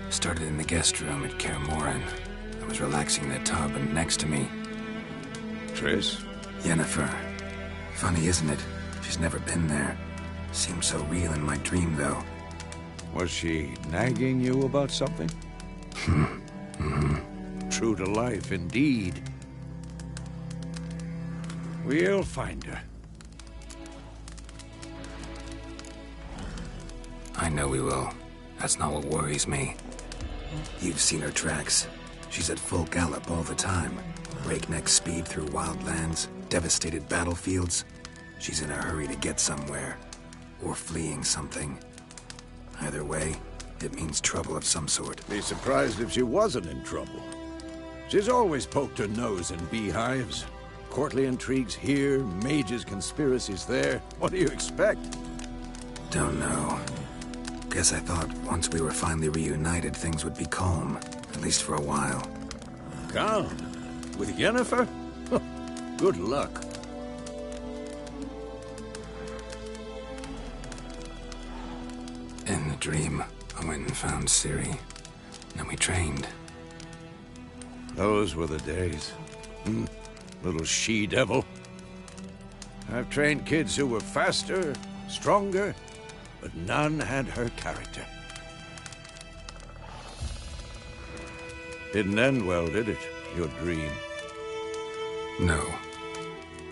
Started in the guest room at Kaer Morhen. I was relaxing in the tub, and next to me... Triss? Yennefer. Funny, isn't it? She's never been there. Seemed so real in my dream, though. Was she nagging you about something? True to life, indeed. We'll find her. I know we will. That's not what worries me. You've seen her tracks. She's at full gallop all the time. Breakneck speed through wild lands, devastated battlefields. She's in a hurry to get somewhere. Or fleeing something. Either way, it means trouble of some sort. Be surprised if she wasn't in trouble. She's always poked her nose in beehives. Courtly intrigues here, mages' conspiracies there. What do you expect? Don't know. Guess I thought once we were finally reunited, things would be calm. At least for a while. Calm? With Yennefer? Good luck. In the dream, I went and found Ciri. Then we trained. Those were the days. Little she-devil. I've trained kids who were faster, stronger, but none had her character. Didn't end well, did it? Your dream? No.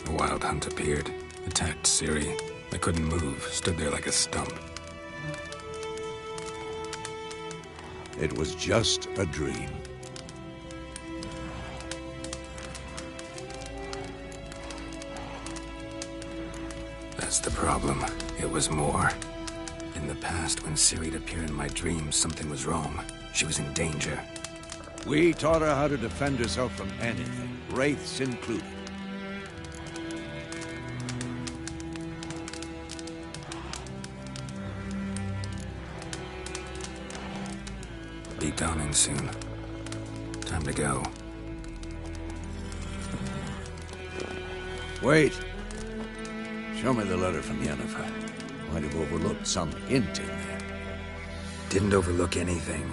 A wild hunt appeared, attacked Ciri. I couldn't move, stood there like a stump. It was just a dream. That's the problem. It was more. In the past, when Ciri'd appear in my dreams, something was wrong. She was in danger. We taught her how to defend herself from anything, wraiths included. Be dawning soon. Time to go. Wait. Show me the letter from Yennefer. Might have overlooked some hint in there. Didn't overlook anything.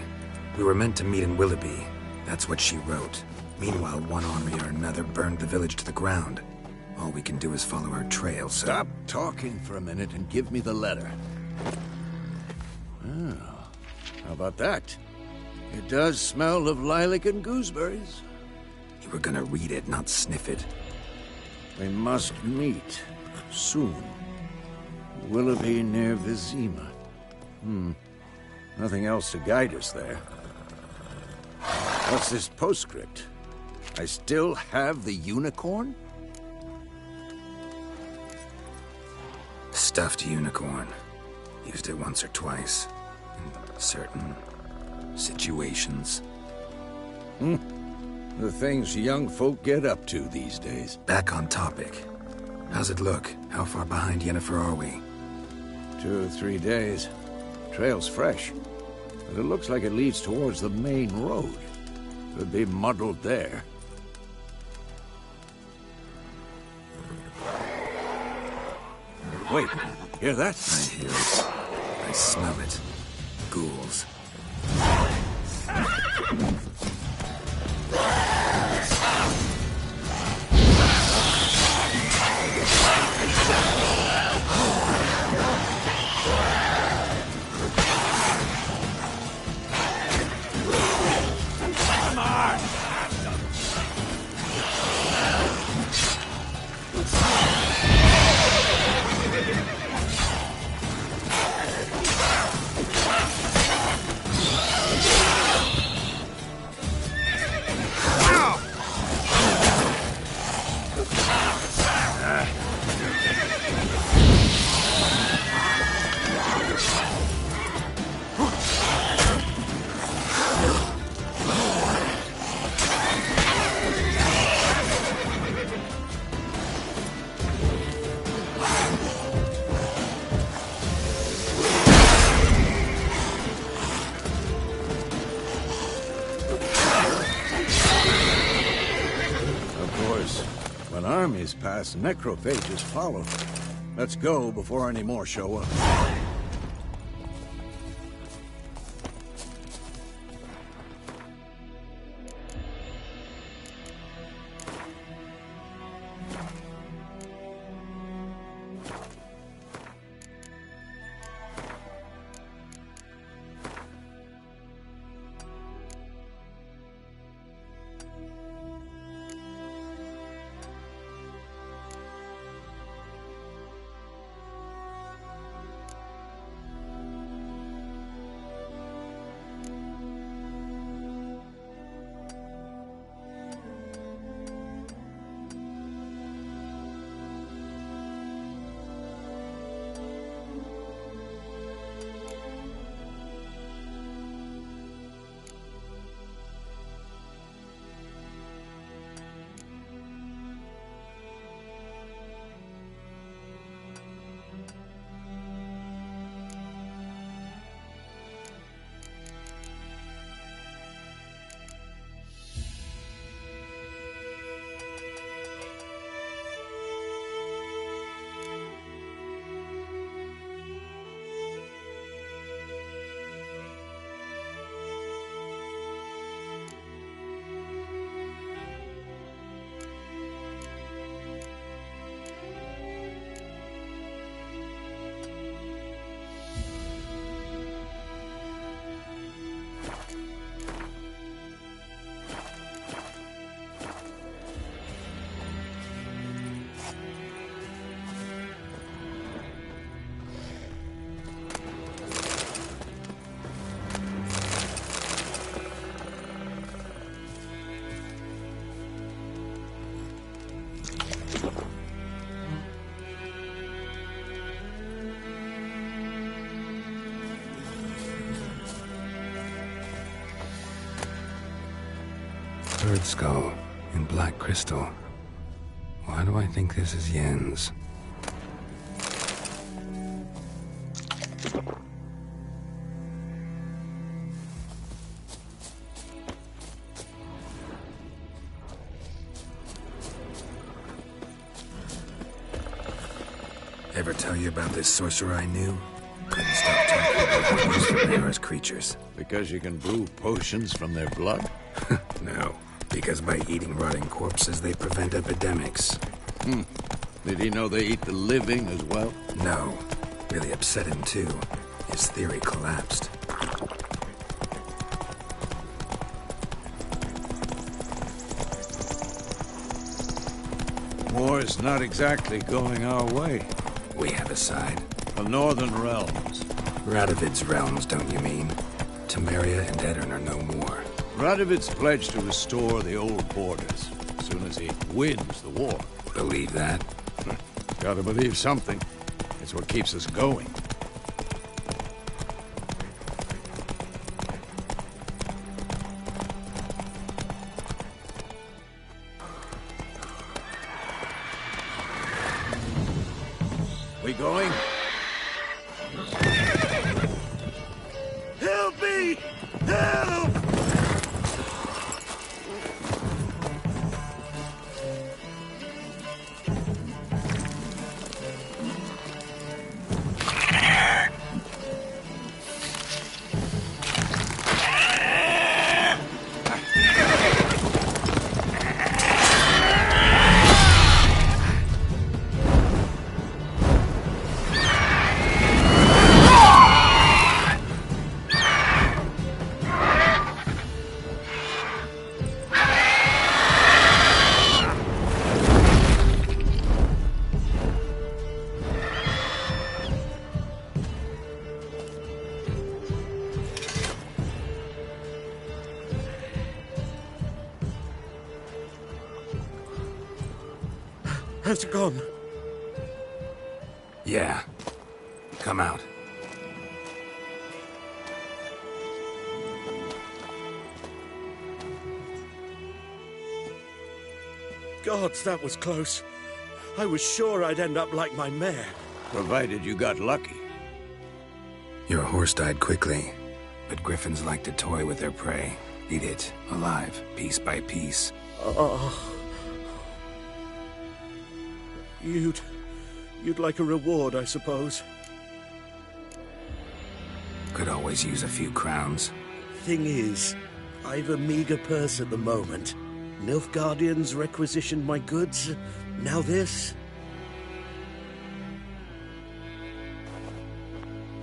We were meant to meet in Willoughby. That's what she wrote. Meanwhile, one army or another burned the village to the ground. All we can do is follow her trail, so... Stop talking for a minute and give me the letter. Oh, how about that? It does smell of lilac and gooseberries. You were gonna read it, not sniff it. We must meet. Soon. Willoughby near Vizima. Nothing else to guide us there. What's this postscript? I still have the unicorn? Stuffed unicorn. Used it once or twice. In certain... situations. The things young folk get up to these days. Back on topic. How's it look? How far behind Yennefer are we? 2 or 3 days. Trail's fresh. But it looks like it leads towards the main road. Could be muddled there. Wait, hear that? I hear it. I smell it. Ghouls. Armies pass, necrophages follow. Let's go before any more show up. bird skull in black crystal. Why do I think this is Yen's? Ever tell you about this sorcerer I knew? Couldn't stop talking about what used for Mara's creatures. Because you can brew potions from their blood? No, because by eating rotting corpses, they prevent epidemics. Did he know they eat the living as well? No. Really upset him, too. His theory collapsed. War's not exactly going our way. We have a side. The Northern Realms. Radovid's realms, don't you mean? Temeria and Edirn are no more. Radovid's pledged to restore the old borders as soon as he wins the war. Believe that? Gotta believe something. It's what keeps us going. We going? Help me! Help! Has it gone? Yeah. Come out. Gods, that was close. I was sure I'd end up like my mare. Provided you got lucky. Your horse died quickly, but griffins like to toy with their prey. Eat it, alive, piece by piece. Oh. You'd like a reward, I suppose. Could always use a few crowns. Thing is, I've a meager purse at the moment. Nilfgaardians requisitioned my goods. Now this.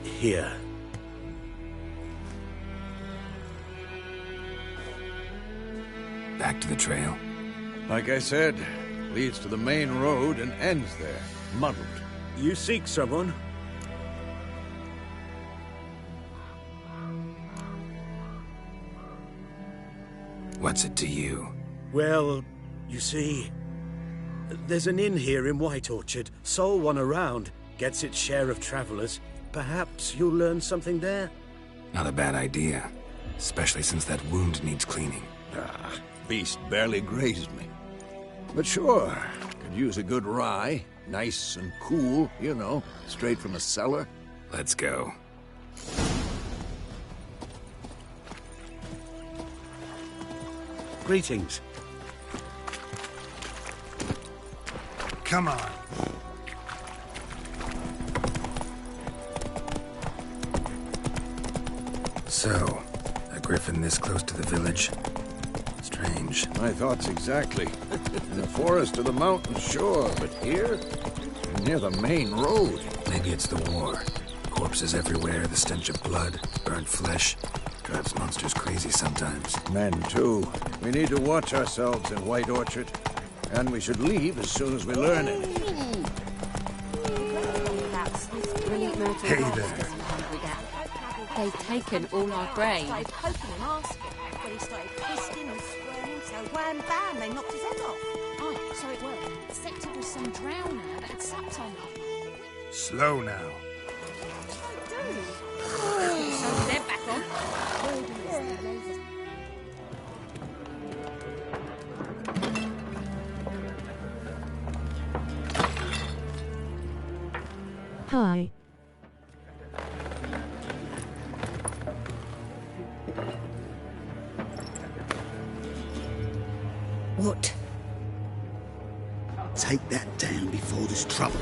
Here. Back to the trail. Like I said, leads to the main road and ends there, muddled. You seek someone? What's it to you? Well, you see, there's an inn here in White Orchard. Sole one around. Gets its share of travelers. Perhaps you'll learn something there? Not a bad idea. Especially since that wound needs cleaning. Beast barely grazed me. But sure, could use a good rye. Nice and cool, you know, straight from the cellar. Let's go. Greetings. Come on. So, a griffin this close to the village? Strange. My thoughts exactly. In the forest or the mountain, sure, but here? Near the main road. Maybe it's the war. Corpses everywhere, the stench of blood, burnt flesh. Drives monsters crazy sometimes. Men, too. We need to watch ourselves in White Orchard. And we should leave as soon as we learn anything. Hey there. They've taken all our grain. Started poking and asking. Then he started twisting and squirming, so wham bam, they knocked his head off. Oh, so it was. Except it was some drowner that had sucked on them. Slow now. So they're back on. Hi. What? Take that down before there's trouble.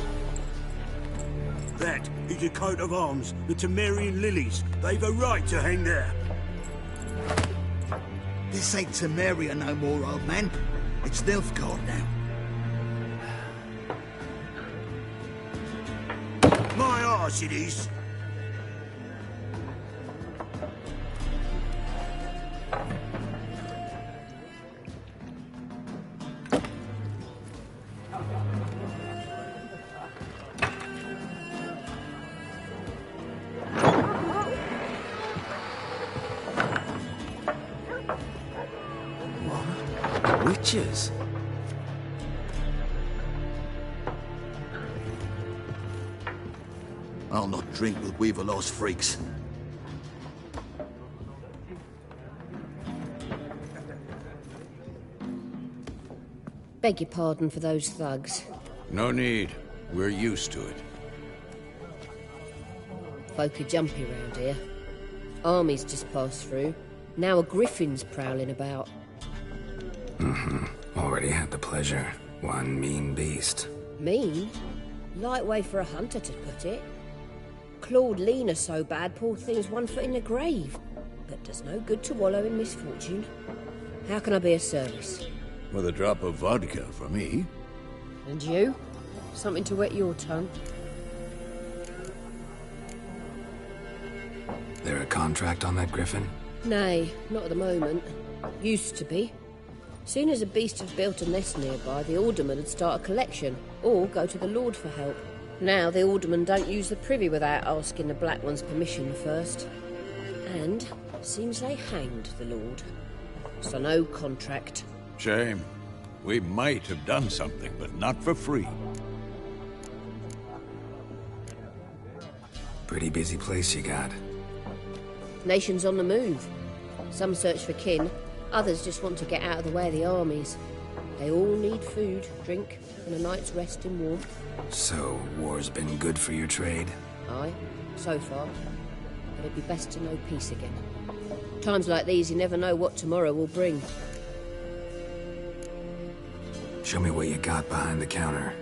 That is a coat of arms, the Temerian lilies. They've a right to hang there. This ain't Temeria no more, old man. It's Nilfgaard now. My arse it is. Witches? I'll not drink with Weaverlaw's freaks. Beg your pardon for those thugs. No need. We're used to it. Folk are jumpy round here. Armies just passed through. Now a griffin's prowling about. Already had the pleasure. One mean beast. Mean? Light way for a hunter to put it. Clawed Lena so bad, poor thing's 1 foot in the grave. But does no good to wallow in misfortune. How can I be of service? With a drop of vodka for me. And you? Something to wet your tongue? There a contract on that griffin? Nay, not at the moment. Used to be. Soon as a beast had built a nest nearby, the alderman would start a collection, or go to the Lord for help. Now the aldermen don't use the privy without asking the Black One's permission first. And seems they hanged the Lord. So no contract. Shame. We might have done something, but not for free. Pretty busy place you got. Nations on the move. Some search for kin, others just want to get out of the way of the armies. They all need food, drink, and a night's rest in warmth. So, war's been good for your trade? Aye, so far. But it'd be best to know peace again. Times like these, you never know what tomorrow will bring. Show me what you got behind the counter.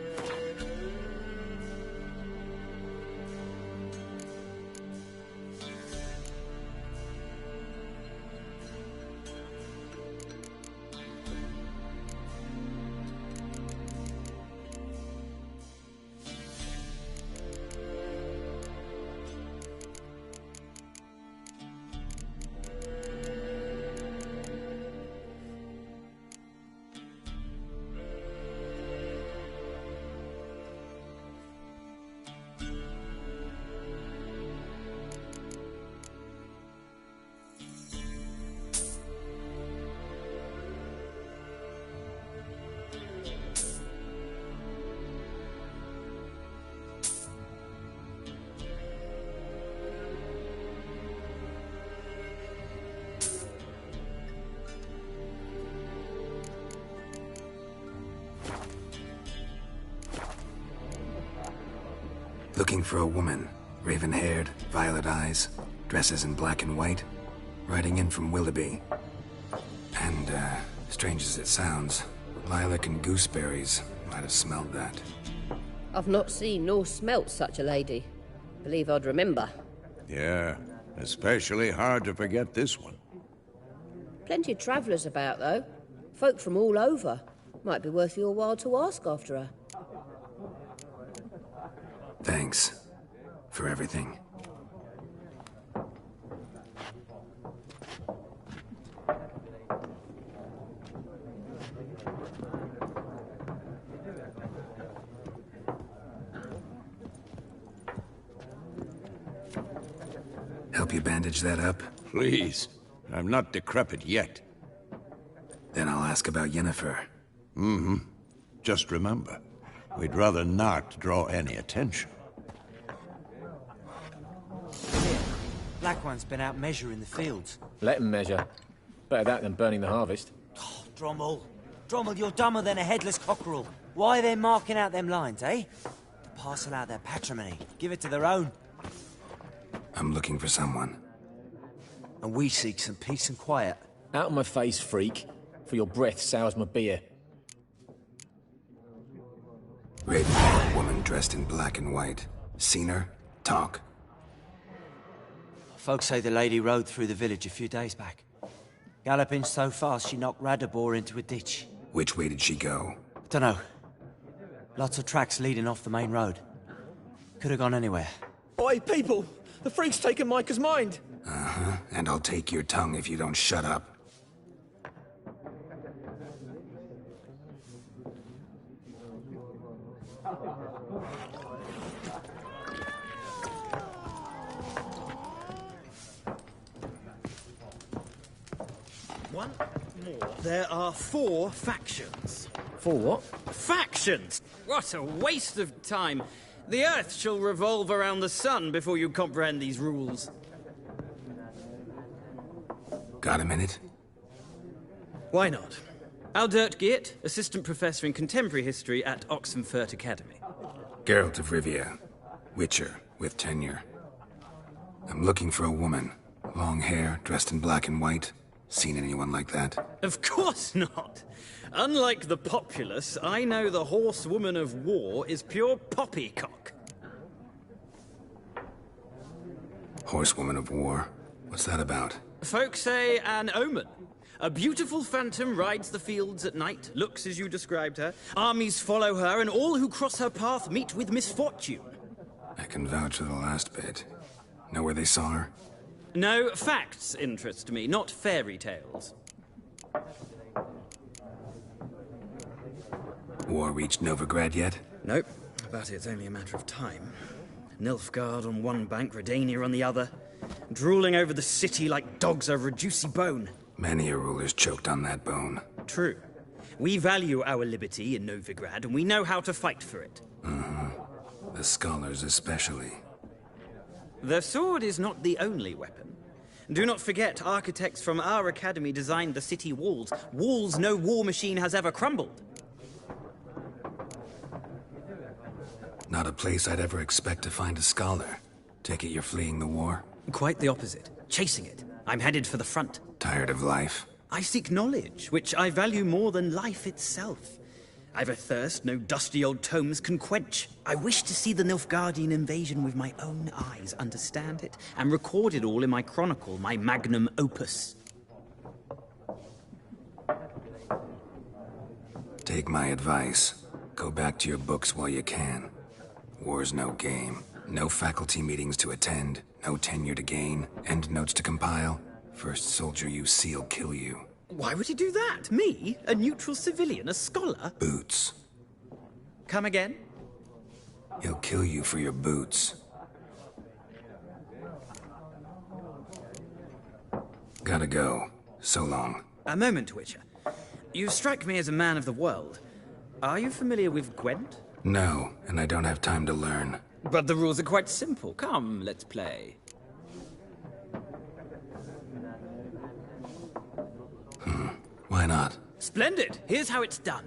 Looking for a woman. Raven-haired, violet eyes, dresses in black and white. Riding in from Willoughby. And, strange as it sounds, lilac and gooseberries might have smelled that. I've not seen nor smelt such a lady. Believe I'd remember. Yeah, especially hard to forget this one. Plenty of travellers about, though. Folk from all over. Might be worth your while to ask after her. Thanks. For everything. Help you bandage that up? Please. I'm not decrepit yet. Then I'll ask about Yennefer. Just remember, we'd rather not draw any attention. Black One's been out measuring the fields. Let him measure. Better that than burning the harvest. Oh, Drommel. Drommel, you're dumber than a headless cockerel. Why are they marking out them lines, eh? The parcel out their patrimony. Give it to their own. I'm looking for someone. And we seek some peace and quiet. Out of my face, freak. For your breath sours my beer. Raven, woman dressed in black and white. Seen her? Talk. Folks say the lady rode through the village a few days back. Galloping so fast she knocked Radabor into a ditch. Which way did she go? Dunno. Lots of tracks leading off the main road. Could have gone anywhere. Oi, people! The freak's taken Micah's mind! Uh-huh. And I'll take your tongue if you don't shut up. One more. There are 4 factions. For what? Factions! What a waste of time. The Earth shall revolve around the sun before you comprehend these rules. Got a minute? Why not? Aldert Geert, Assistant Professor in Contemporary History at Oxenfurt Academy. Geralt of Rivia. Witcher, with tenure. I'm looking for a woman. Long hair, dressed in black and white. Seen anyone like that? Of course not. Unlike the populace, I know the horsewoman of war is pure poppycock. Horsewoman of war? What's that about? Folk say an omen. A beautiful phantom rides the fields at night, looks as you described her. Armies follow her, and all who cross her path meet with misfortune. I can vouch for the last bit. Know where they saw her? No, facts interest me, not fairy tales. War reached Novigrad yet? Nope, but it's only a matter of time. Nilfgaard on one bank, Redania on the other. Drooling over the city like dogs over a juicy bone. Many a ruler's choked on that bone. True. We value our liberty in Novigrad, and we know how to fight for it. The scholars especially. The sword is not the only weapon. Do not forget, architects from our academy designed the city walls. Walls no war machine has ever crumbled. Not a place I'd ever expect to find a scholar. Take it you're fleeing the war? Quite the opposite. Chasing it. I'm headed for the front. Tired of life? I seek knowledge, which I value more than life itself. I've a thirst no dusty old tomes can quench. I wish to see the Nilfgaardian invasion with my own eyes, understand it, and record it all in my chronicle, my magnum opus. Take my advice. Go back to your books while you can. War's no game. No faculty meetings to attend, no tenure to gain, end notes to compile. First soldier you see'll kill you. Why would he do that? Me? A neutral civilian? A scholar? Boots. Come again? He'll kill you for your boots. Gotta go. So long. A moment, Witcher. You strike me as a man of the world. Are you familiar with Gwent? No, and I don't have time to learn. But the rules are quite simple. Come, let's play. Why not? Splendid! Here's how it's done.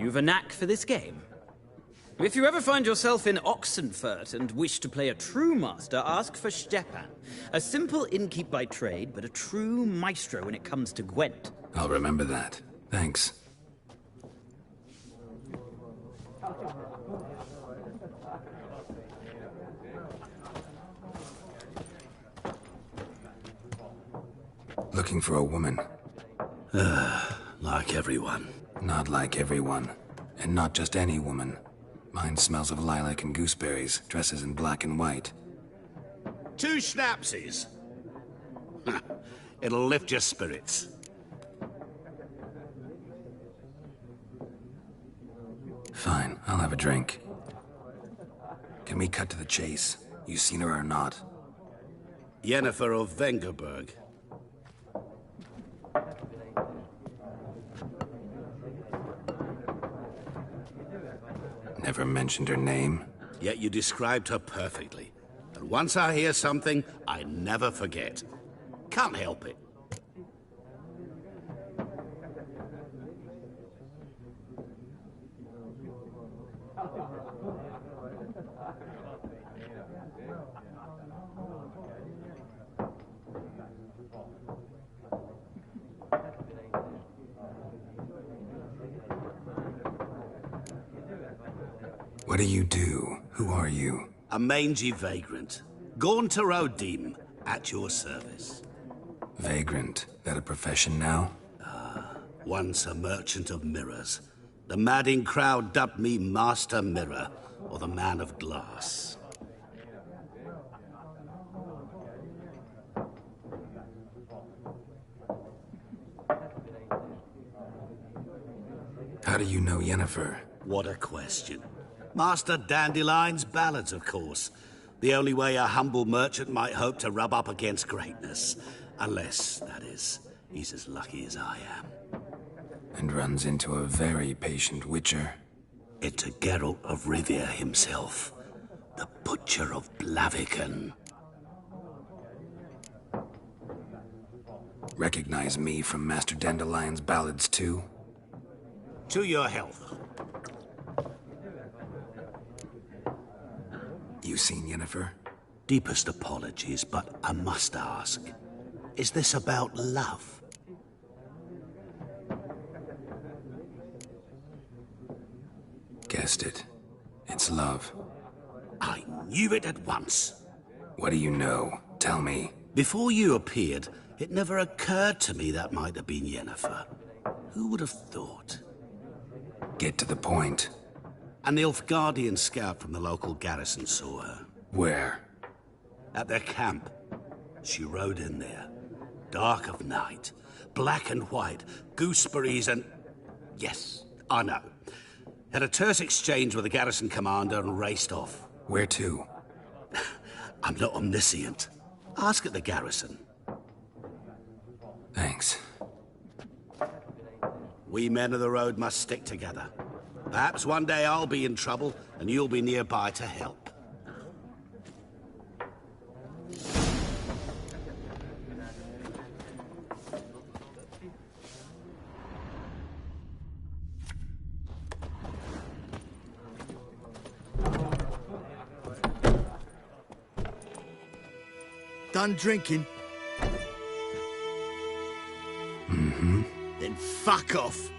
You've a knack for this game. If you ever find yourself in Oxenfurt and wish to play a true master, ask for Stepan. A simple innkeep by trade, but a true maestro when it comes to Gwent. I'll remember that. Thanks. Looking for a woman. Like everyone. Not like everyone. And not just any woman. Mine smells of lilac and gooseberries, dresses in black and white. 2 schnapsies. It'll lift your spirits. Fine, I'll have a drink. Can we cut to the chase? You seen her or not? Yennefer of Vengerberg. Never mentioned her name. Yet you described her perfectly. And once I hear something, I never forget. Can't help it. What do you do? Who are you? A mangy vagrant. Gone to Rodim, at your service. Vagrant. That a profession now? Once a merchant of mirrors. The madding crowd dubbed me Master Mirror, or the Man of Glass. How do you know Yennefer? What a question. Master Dandelion's ballads, of course. The only way a humble merchant might hope to rub up against greatness. Unless, that is, he's as lucky as I am. And runs into a very patient witcher. Into Geralt of Rivia himself. The Butcher of Blaviken. Recognize me from Master Dandelion's ballads, too? To your health. You seen Yennefer? Deepest apologies, but I must ask. Is this about love? Guessed it. It's love. I knew it at once. What do you know? Tell me. Before you appeared, it never occurred to me that might have been Yennefer. Who would have thought? Get to the point. An Nilfgaardian scout from the local garrison saw her. Where? At their camp. She rode in there. Dark of night. Black and white. Gooseberries and... Yes, I know. Had a terse exchange with the garrison commander and raced off. Where to? I'm not omniscient. Ask at the garrison. Thanks. We men of the road must stick together. Perhaps one day I'll be in trouble, and you'll be nearby to help. Done drinking? Mm-hmm. Then fuck off.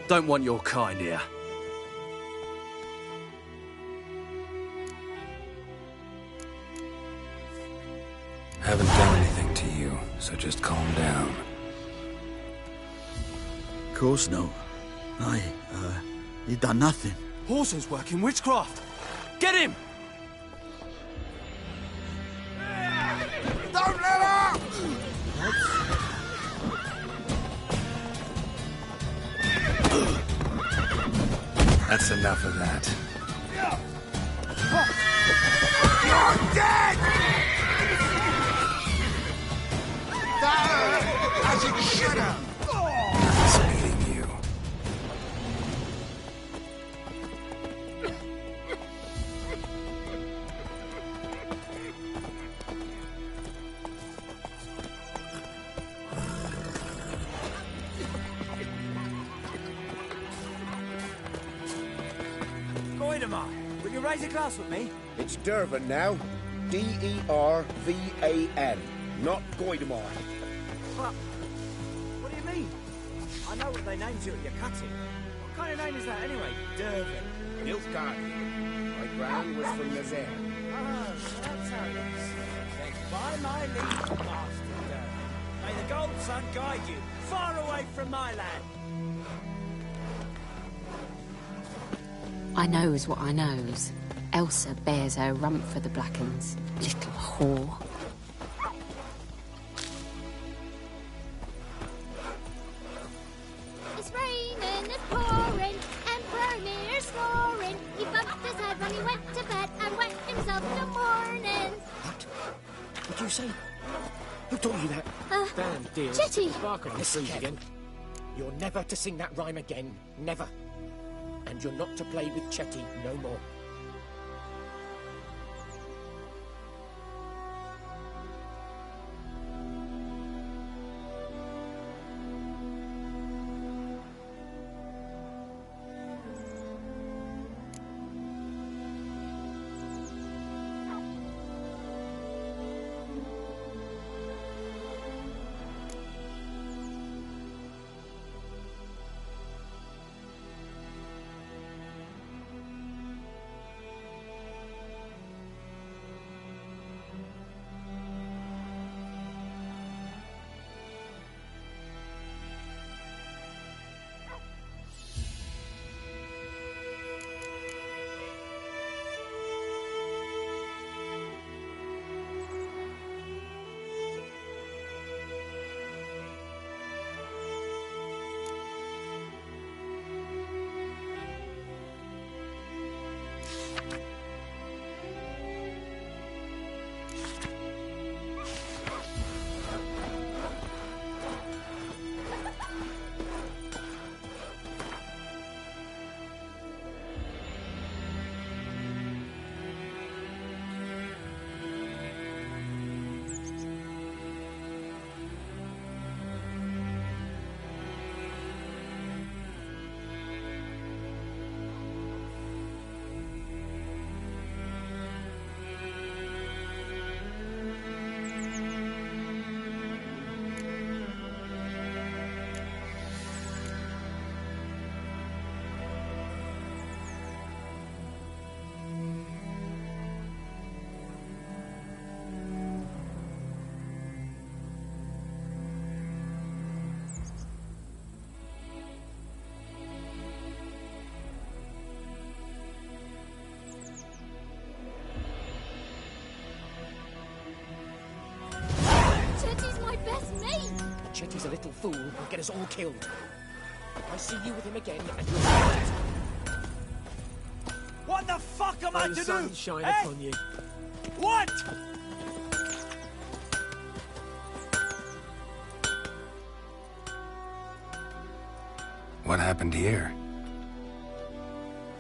Don't want your kind here. Haven't done anything to you, so just calm down. Of course no. You done nothing. Horses working witchcraft. Get him! Don't let up! That's enough of that. You're dead! That hurt as it should have. Nice meeting you. raise a glass with me? It's Dervan now. D-E-R-V-A-N. Not Goidemar. What do you mean? I know what they named you at your cutting. What kind of name is that anyway? Dervan. Nilfgaard. My ground was from Nazaire. Oh, so that's how it is. Then by my leave, Master Dervan, may the Gold Sun guide you far away from my land. I knows what I knows. Elsa bears her rump for the Blackens. Little whore. It's raining, it's pouring, and Bromir's snoring. He bumped his head when he went to bed and wet himself in the morning. What did you say? Who told you that? Damn, dear. Chetty! Bark on the trees again. You're never to sing that rhyme again. Never. And you're not to play with Chetty no more. Chetty's my best mate! Chetty's a little fool who'll get us all killed. I see you with him again, and you'll regret it. What the fuck am I to do? Sun shine Eh? upon you. What? What happened here?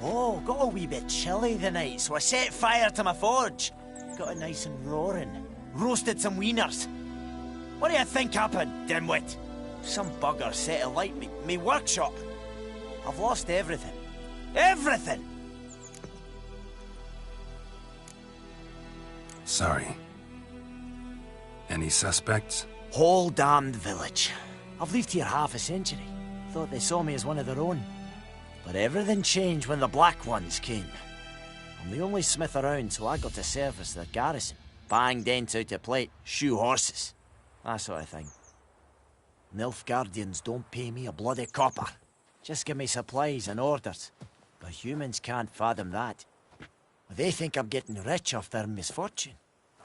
Oh, got a wee bit chilly the night, so I set fire to my forge. Got it nice and roaring. Roasted some wieners. What do you think happened, dimwit? Some bugger set alight me workshop. I've lost everything. Everything! Sorry. Any suspects? Whole damned village. I've lived here half a century. Thought they saw me as one of their own. But everything changed when the Black Ones came. I'm the only smith around, so I got to service the garrison. Bang dents out of plate, shoe horses. That sort of thing. Nilfgaardians don't pay me a bloody copper. Just give me supplies and orders. But humans can't fathom that. They think I'm getting rich off their misfortune.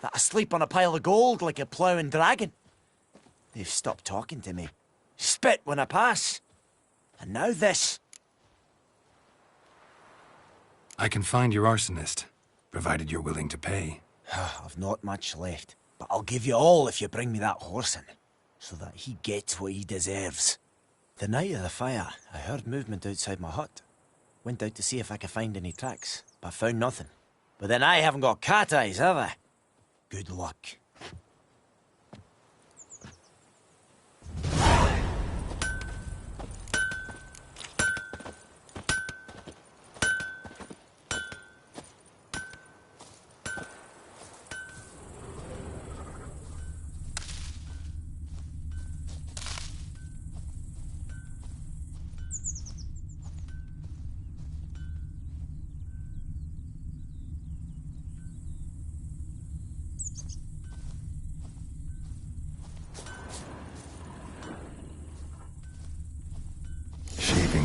That I sleep on a pile of gold like a ploughing dragon. They've stopped talking to me. Spit when I pass. And now this. I can find your arsonist, provided you're willing to pay. I've not much left, but I'll give you all if you bring me that horse in, so that he gets what he deserves. The night of the fire, I heard movement outside my hut. Went out to see if I could find any tracks, but found nothing. But then I haven't got cat eyes, have I? Good luck.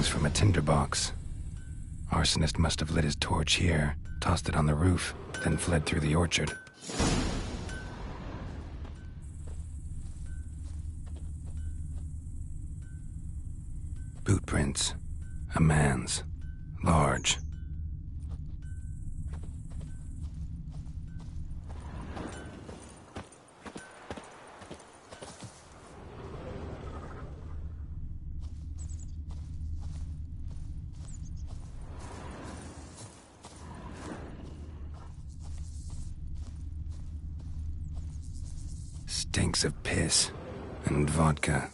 from a tinderbox. Arsonist must have lit his torch here, tossed it on the roof, then fled through the orchard. Boot prints. A man's. Large. Stinks of piss and vodka.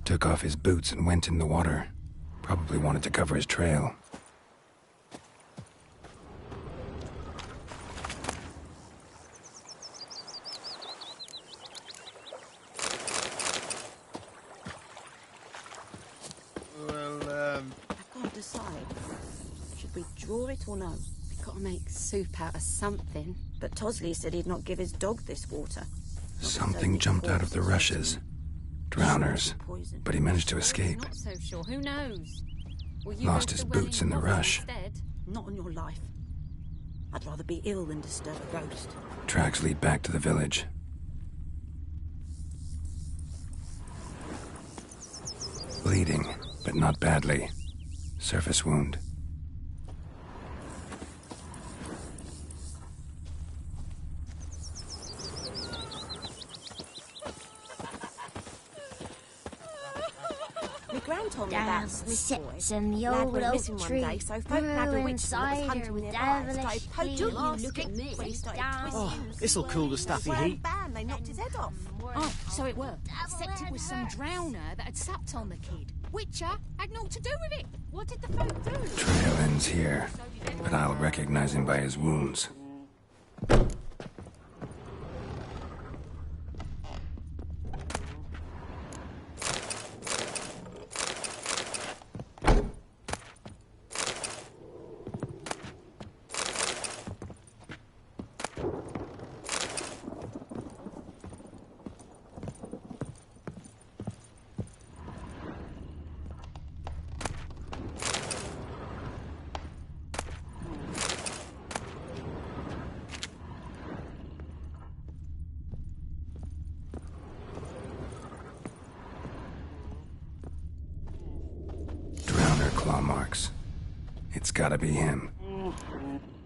Took off his boots and went in the water. Probably wanted to cover his trail. I can't decide. Should we draw it or no? We've got to make soup out of something. But Tosley said he'd not give his dog this water. Something jumped out of the rushes. Drowners. But he managed to escape. Not so sure. Who knows? Lost his boots in the rush. Not on your life. I'd rather be ill than disturb a ghost. Tracks lead back to the village. Bleeding, but not badly. Surface wound. Down sits in the old oak tree, brewing cider with devilish tea. You look at me. Oh, this'll cool the stuffy heat. Bam, they knocked his head off. Oh, so it were. Except it was some drowner that had supped on the kid. Witcher had naught to do with it. What did the folk do? Trail ends here, but I'll recognize him by his wounds. Claw marks. It's gotta be him.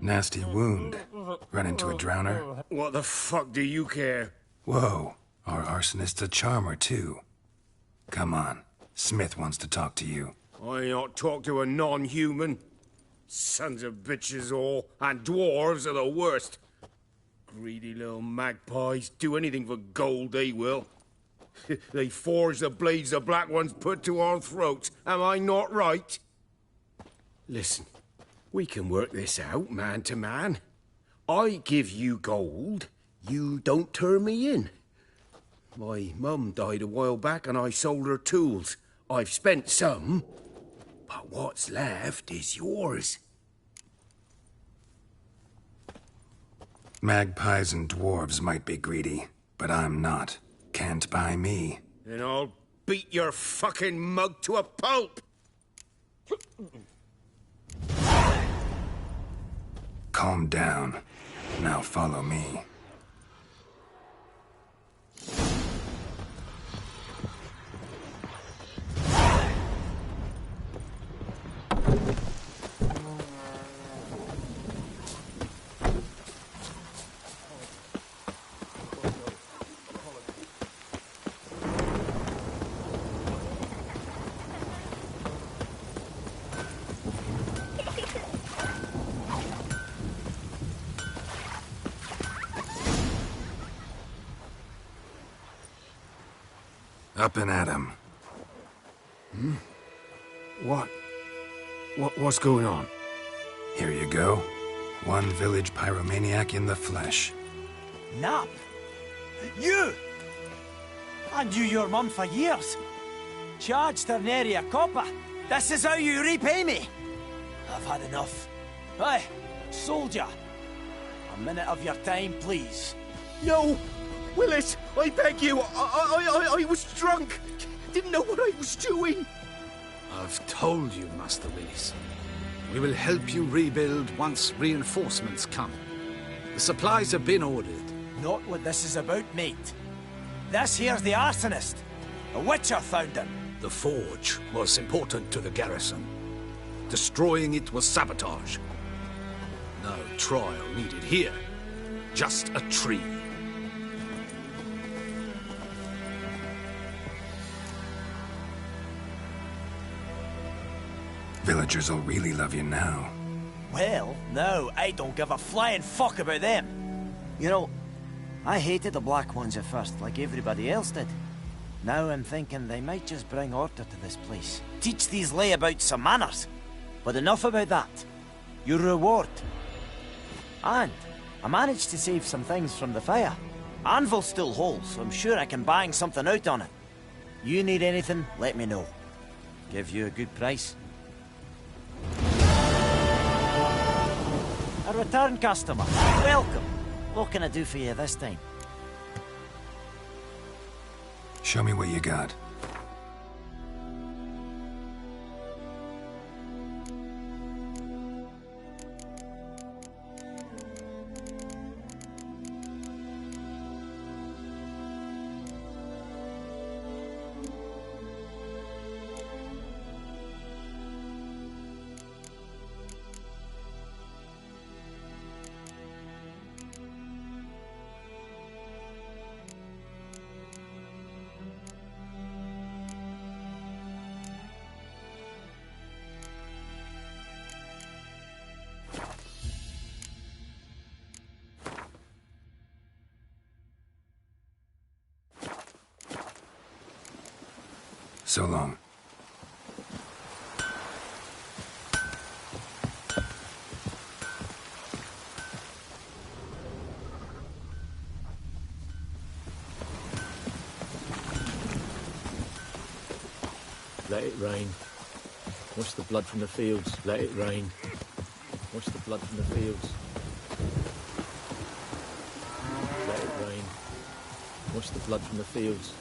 Nasty wound. Run into a drowner. What the fuck do you care? Whoa, our arsonist's a charmer too. Come on, Smith wants to talk to you. I ain't not talk to a non-human. Sons of bitches all, and dwarves are the worst. Greedy little magpies, do anything for gold, they will. They forge the blades the black ones put to our throats. Am I not right? Listen, we can work this out, man to man. I give you gold, you don't turn me in. My mum died a while back and I sold her tools. I've spent some, but what's left is yours. Magpies and dwarves might be greedy, but I'm not. Can't buy me. Then I'll beat your fucking mug to a pulp! Calm down. Now follow me. Up and at 'em. What's going on? Here you go. One village pyromaniac in the flesh. Nap? You! I knew your mum for years. Charged her nary a copper. This is how you repay me. I've had enough. Hey, soldier. A minute of your time, please. No! Willis, I beg you! I was drunk! Didn't know what I was doing! I've told you, Master Willis. We will help you rebuild once reinforcements come. The supplies have been ordered. Not what this is about, mate. This here's the arsonist. A witcher found him. The forge was important to the garrison. Destroying it was sabotage. No trial needed here. Just a tree. Villagers will really love you now. Well, no, I don't give a flying fuck about them. You know, I hated the Black Ones at first, like everybody else did. Now I'm thinking they might just bring order to this place. Teach these layabouts some manners. But enough about that. Your reward. And I managed to save some things from the fire. Anvil still holds, so I'm sure I can bang something out on it. You need anything, let me know. Give you a good price. A return customer. Welcome. What can I do for you this time? Show me what you got. So long. Let it rain. Wash the blood from the fields. Let it rain. Wash the blood from the fields. Let it rain. Wash the blood from the fields.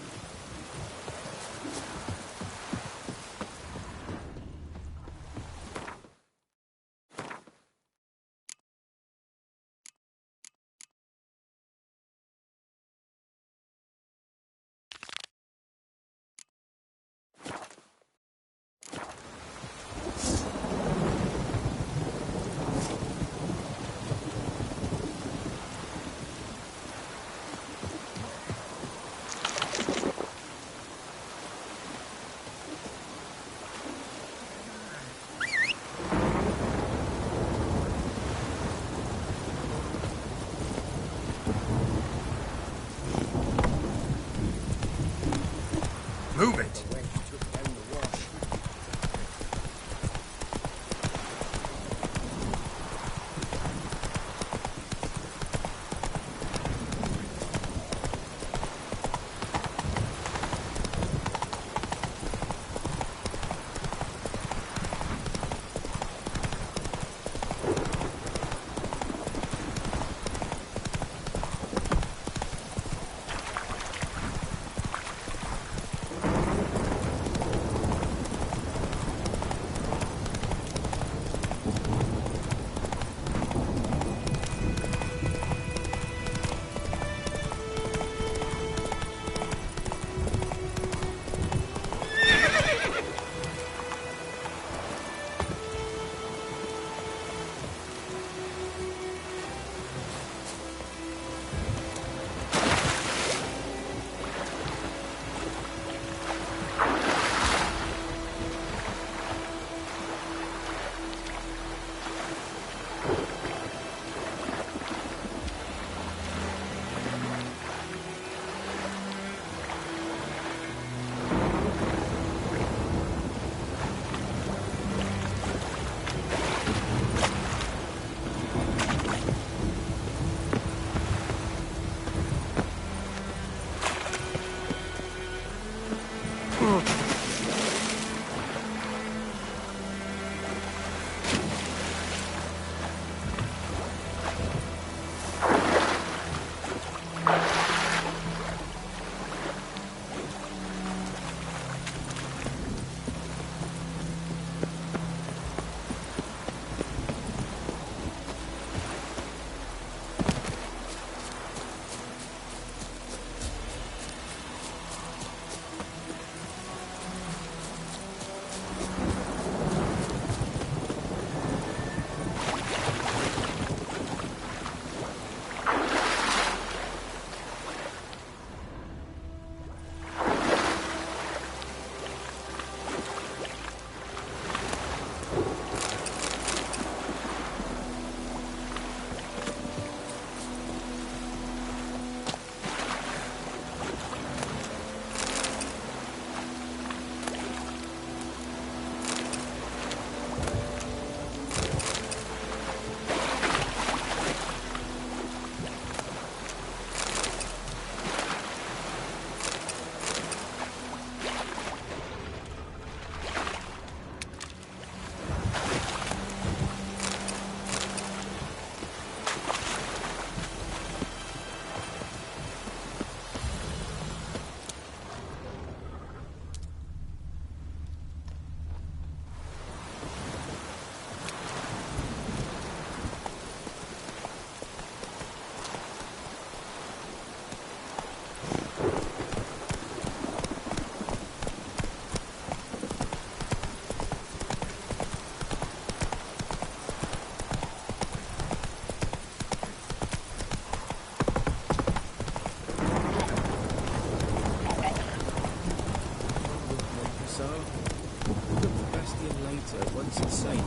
Peter, once it's safe.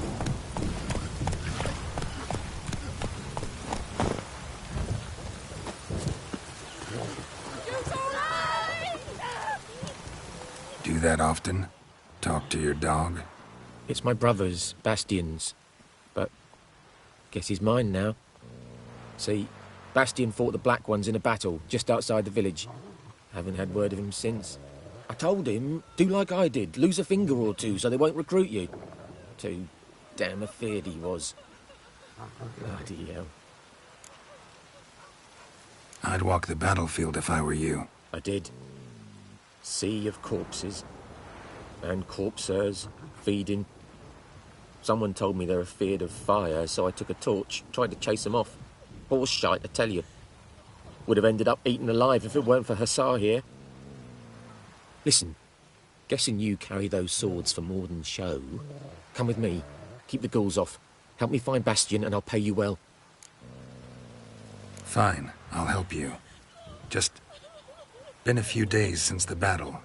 Do that often? Talk to your dog? It's my brother's, Bastian's. But guess he's mine now. See, Bastian fought the Black Ones in a battle just outside the village. Haven't had word of him since. I told him, do like I did, lose a finger or two so they won't recruit you. Too damn afeard he was. Bloody hell. I'd walk the battlefield if I were you. I did. Sea of corpses. And corpsers, feeding. Someone told me they're afeard of fire, so I took a torch, tried to chase them off. Horse shite, I tell you. Would have ended up eaten alive if it weren't for Hussar here. Listen, guessing you carry those swords for more than show. Come with me. Keep the ghouls off. Help me find Bastian and I'll pay you well. Fine, I'll help you. Just been a few days since the battle.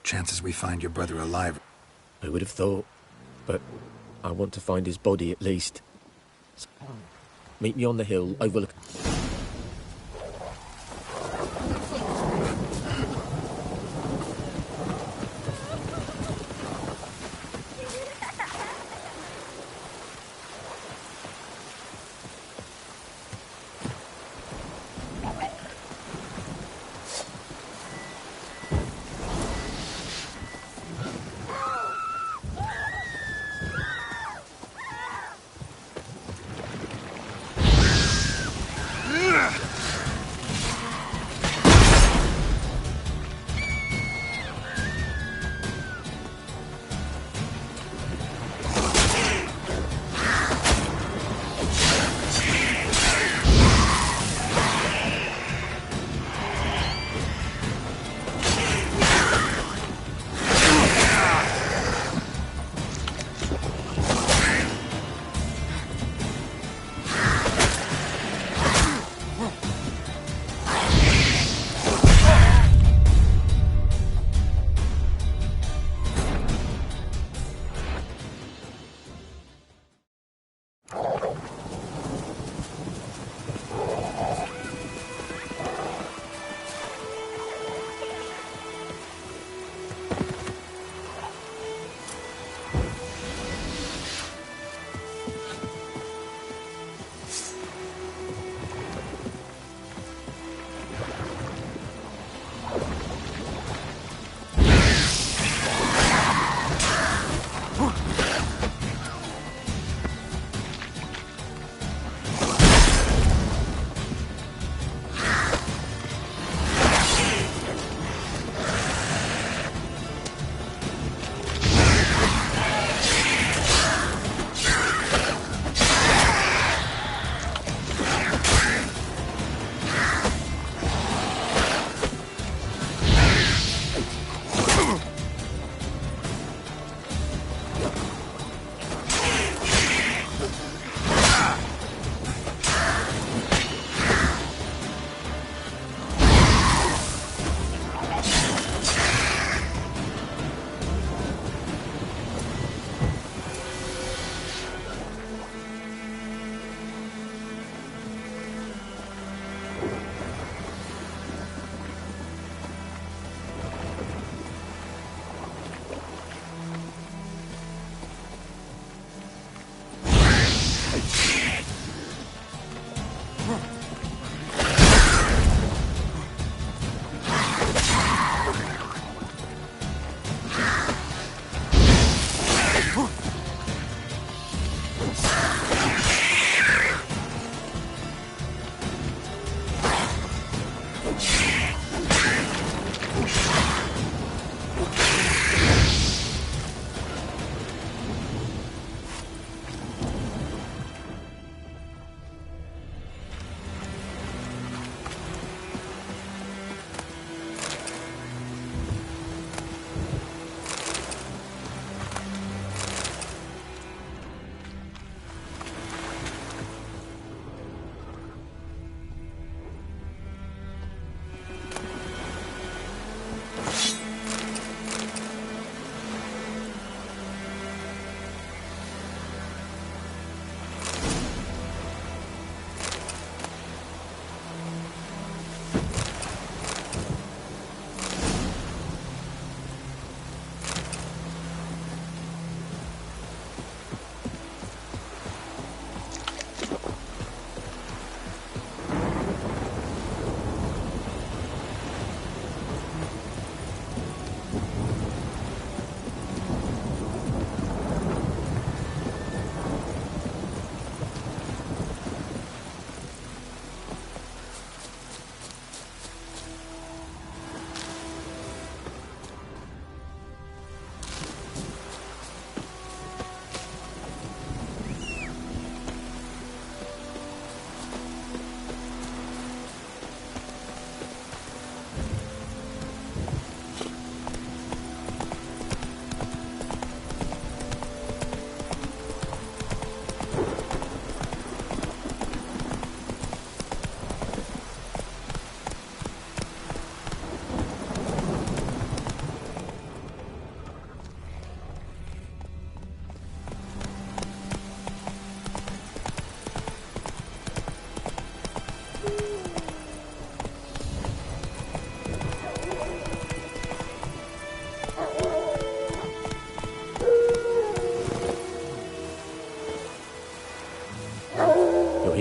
Chances we find your brother alive. I would have thought, but I want to find his body at least. So, meet me on the hill overlook.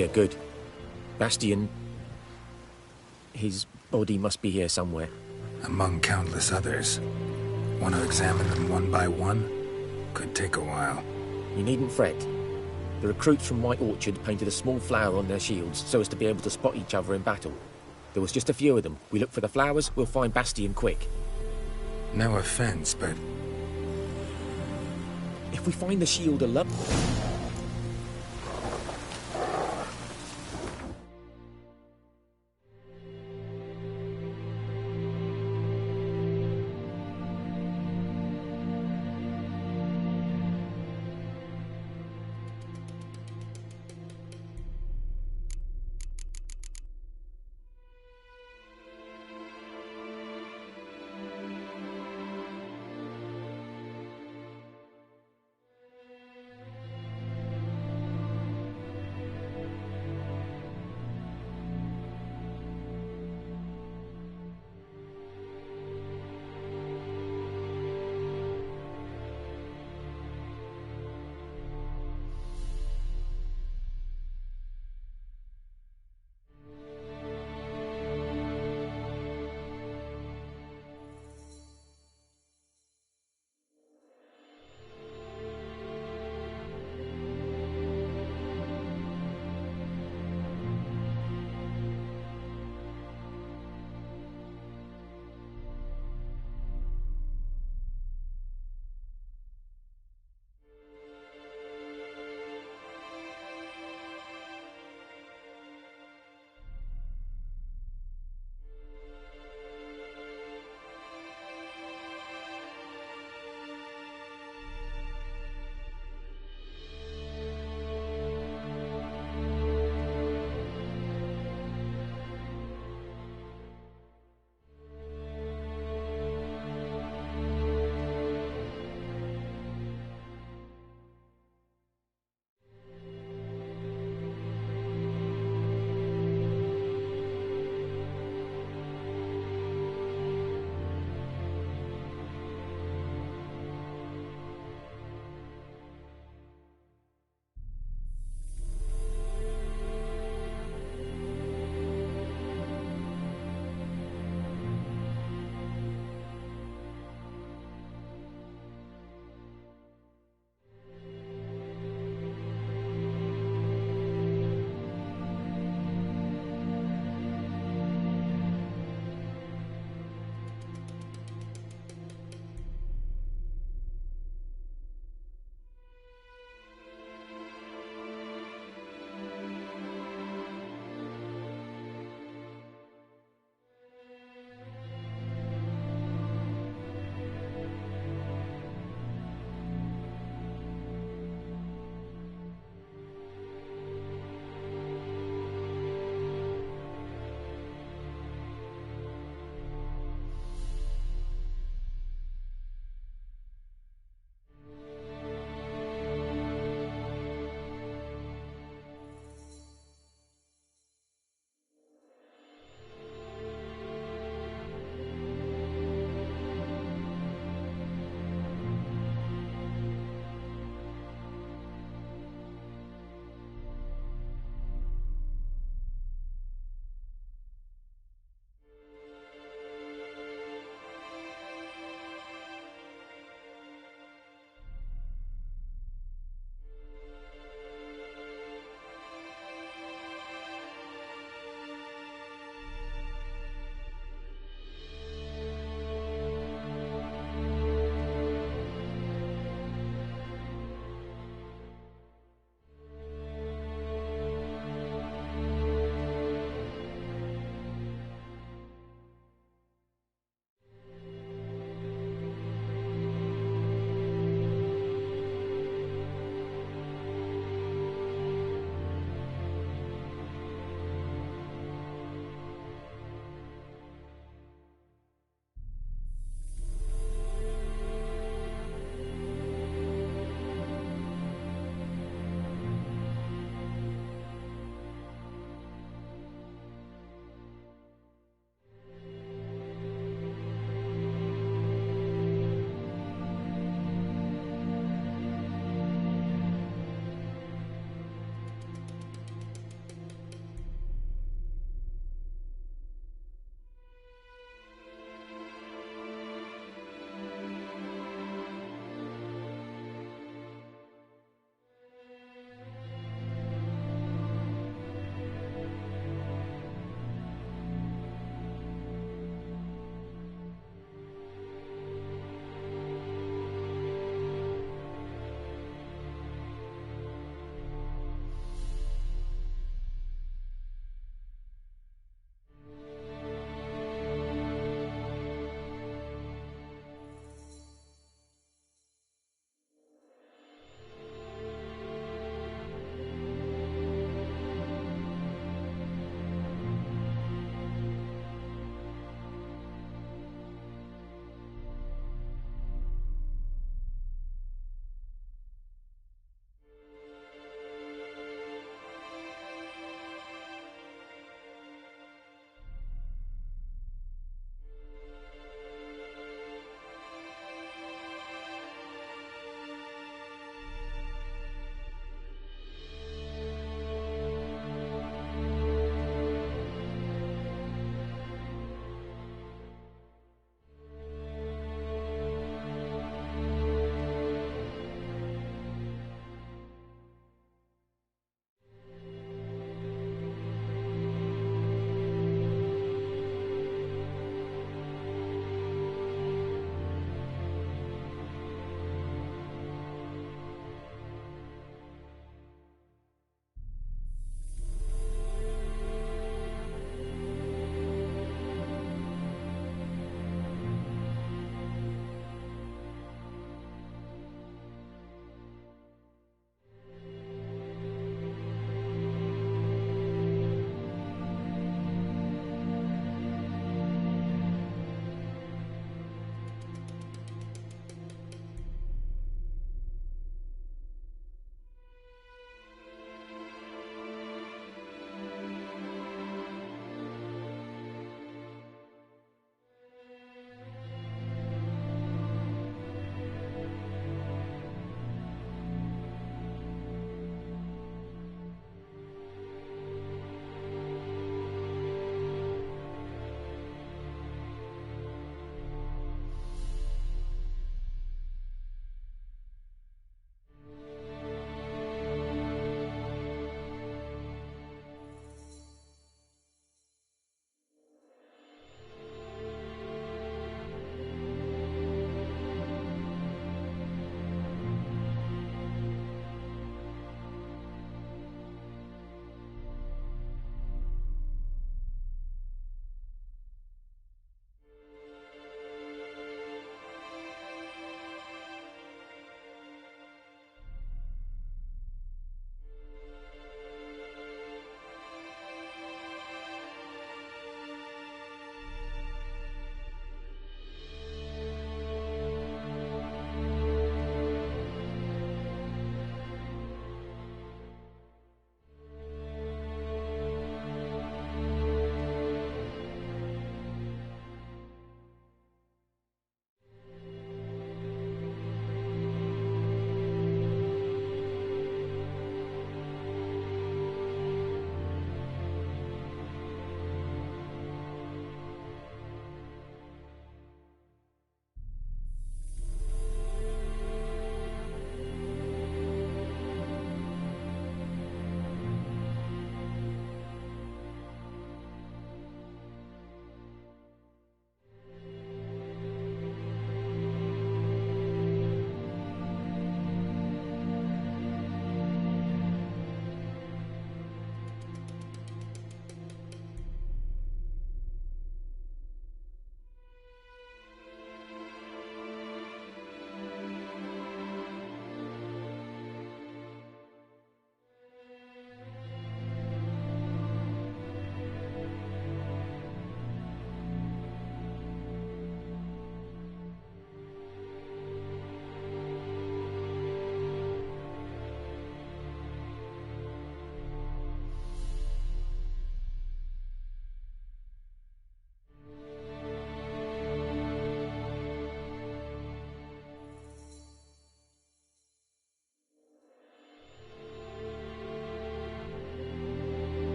here, good. Bastion... His body must be here somewhere. Among countless others. Want to examine them one by one? Could take a while. You needn't fret. The recruits from White Orchard painted a small flower on their shields so as to be able to spot each other in battle. There was just a few of them. We look for the flowers, we'll find Bastion quick. No offense, but... If we find the shield alone...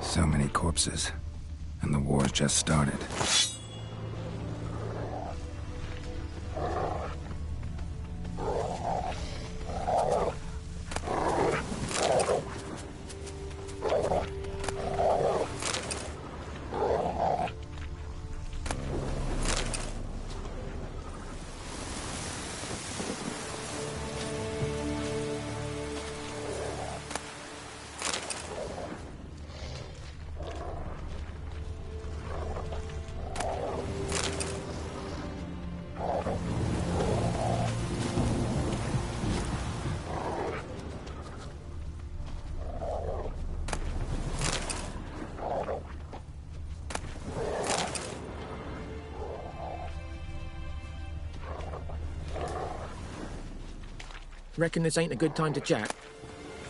So many corpses, and the war's just started. Reckon this ain't a good time to chat?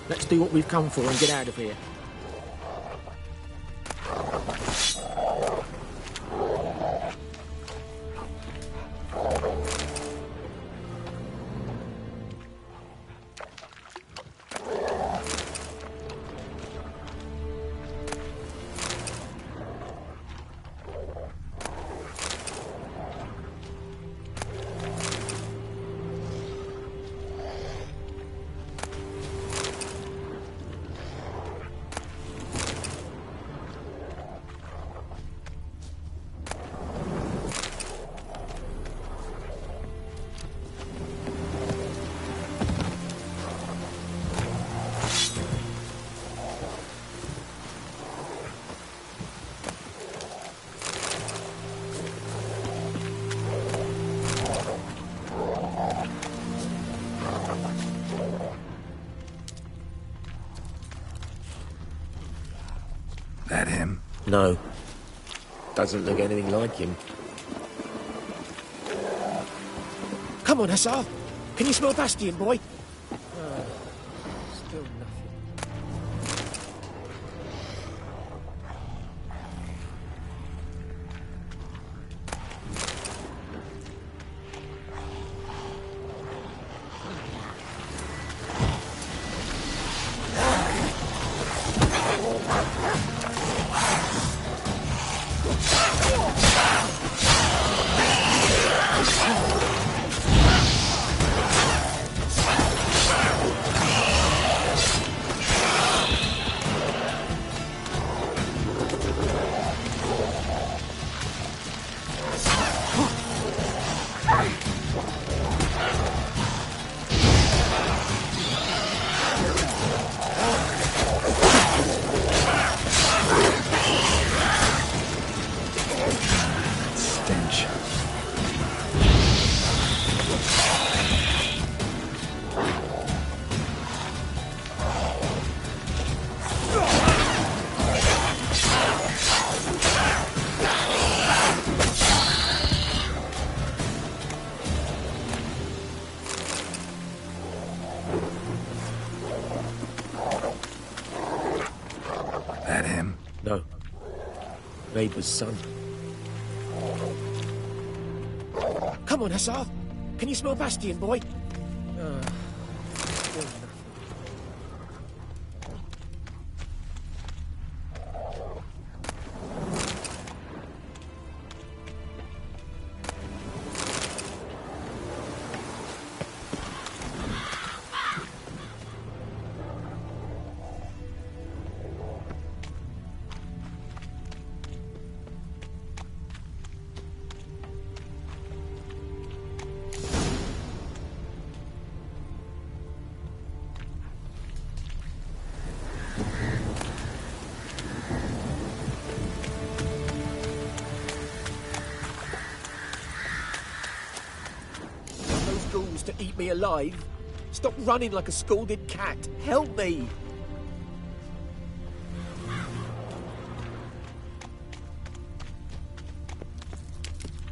Let's do what we've come for and get out of here. That him? No. Doesn't look anything like him. Come on, Hussar. Can you smell Bastion, boy? Still nothing. That him? No. Neighbour's son. Come on, Hussar. Can you smell Bastion, boy? Still nothing. To eat me alive? Stop running like a scalded cat. Help me!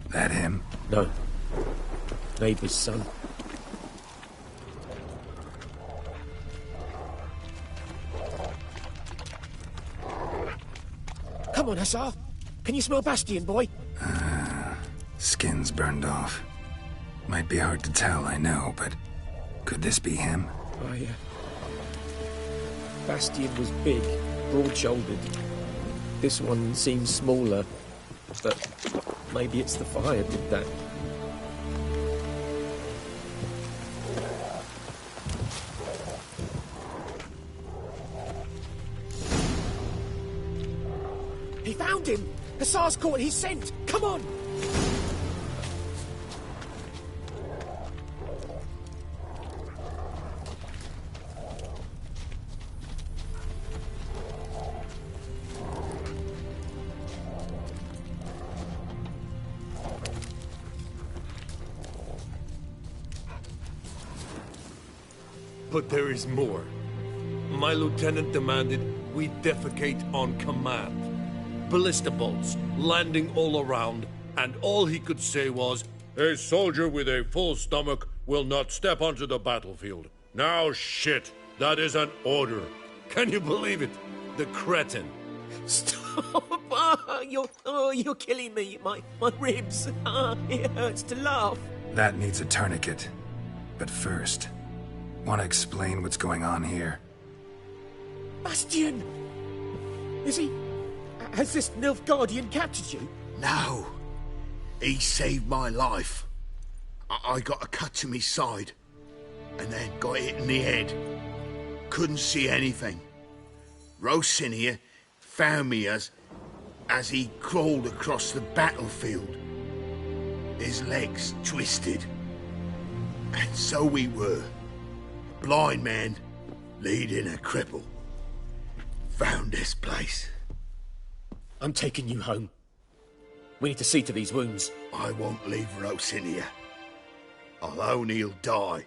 That him? No. Neighbour's son. Come on, Hussar. Can you smell Bastion, boy? Skin's burned off. Might be hard to tell, I know, but could this be him? Bastian was big, broad-shouldered. This one seems smaller, but maybe it's the fire did that. He found him! Hussar's caught his scent! Come on! But there is more. My lieutenant demanded we defecate on command. Ballista bolts landing all around, and all he could say was, "A soldier with a full stomach will not step onto the battlefield." Now shit, that is an order. Can you believe it? The cretin. Stop! You're killing me. My ribs. It hurts to laugh. That needs a tourniquet. But first, want to explain what's going on here? Bastian! Is he... Has this Nilfgaardian captured you? No. He saved my life. I got a cut to me side, and then got hit in the head. Couldn't see anything. Rosinia found me as he crawled across the battlefield. His legs twisted. And so we were. A blind man leading a cripple. Found this place. I'm taking you home. We need to see to these wounds. I won't leave Rosinia. Although he'll die,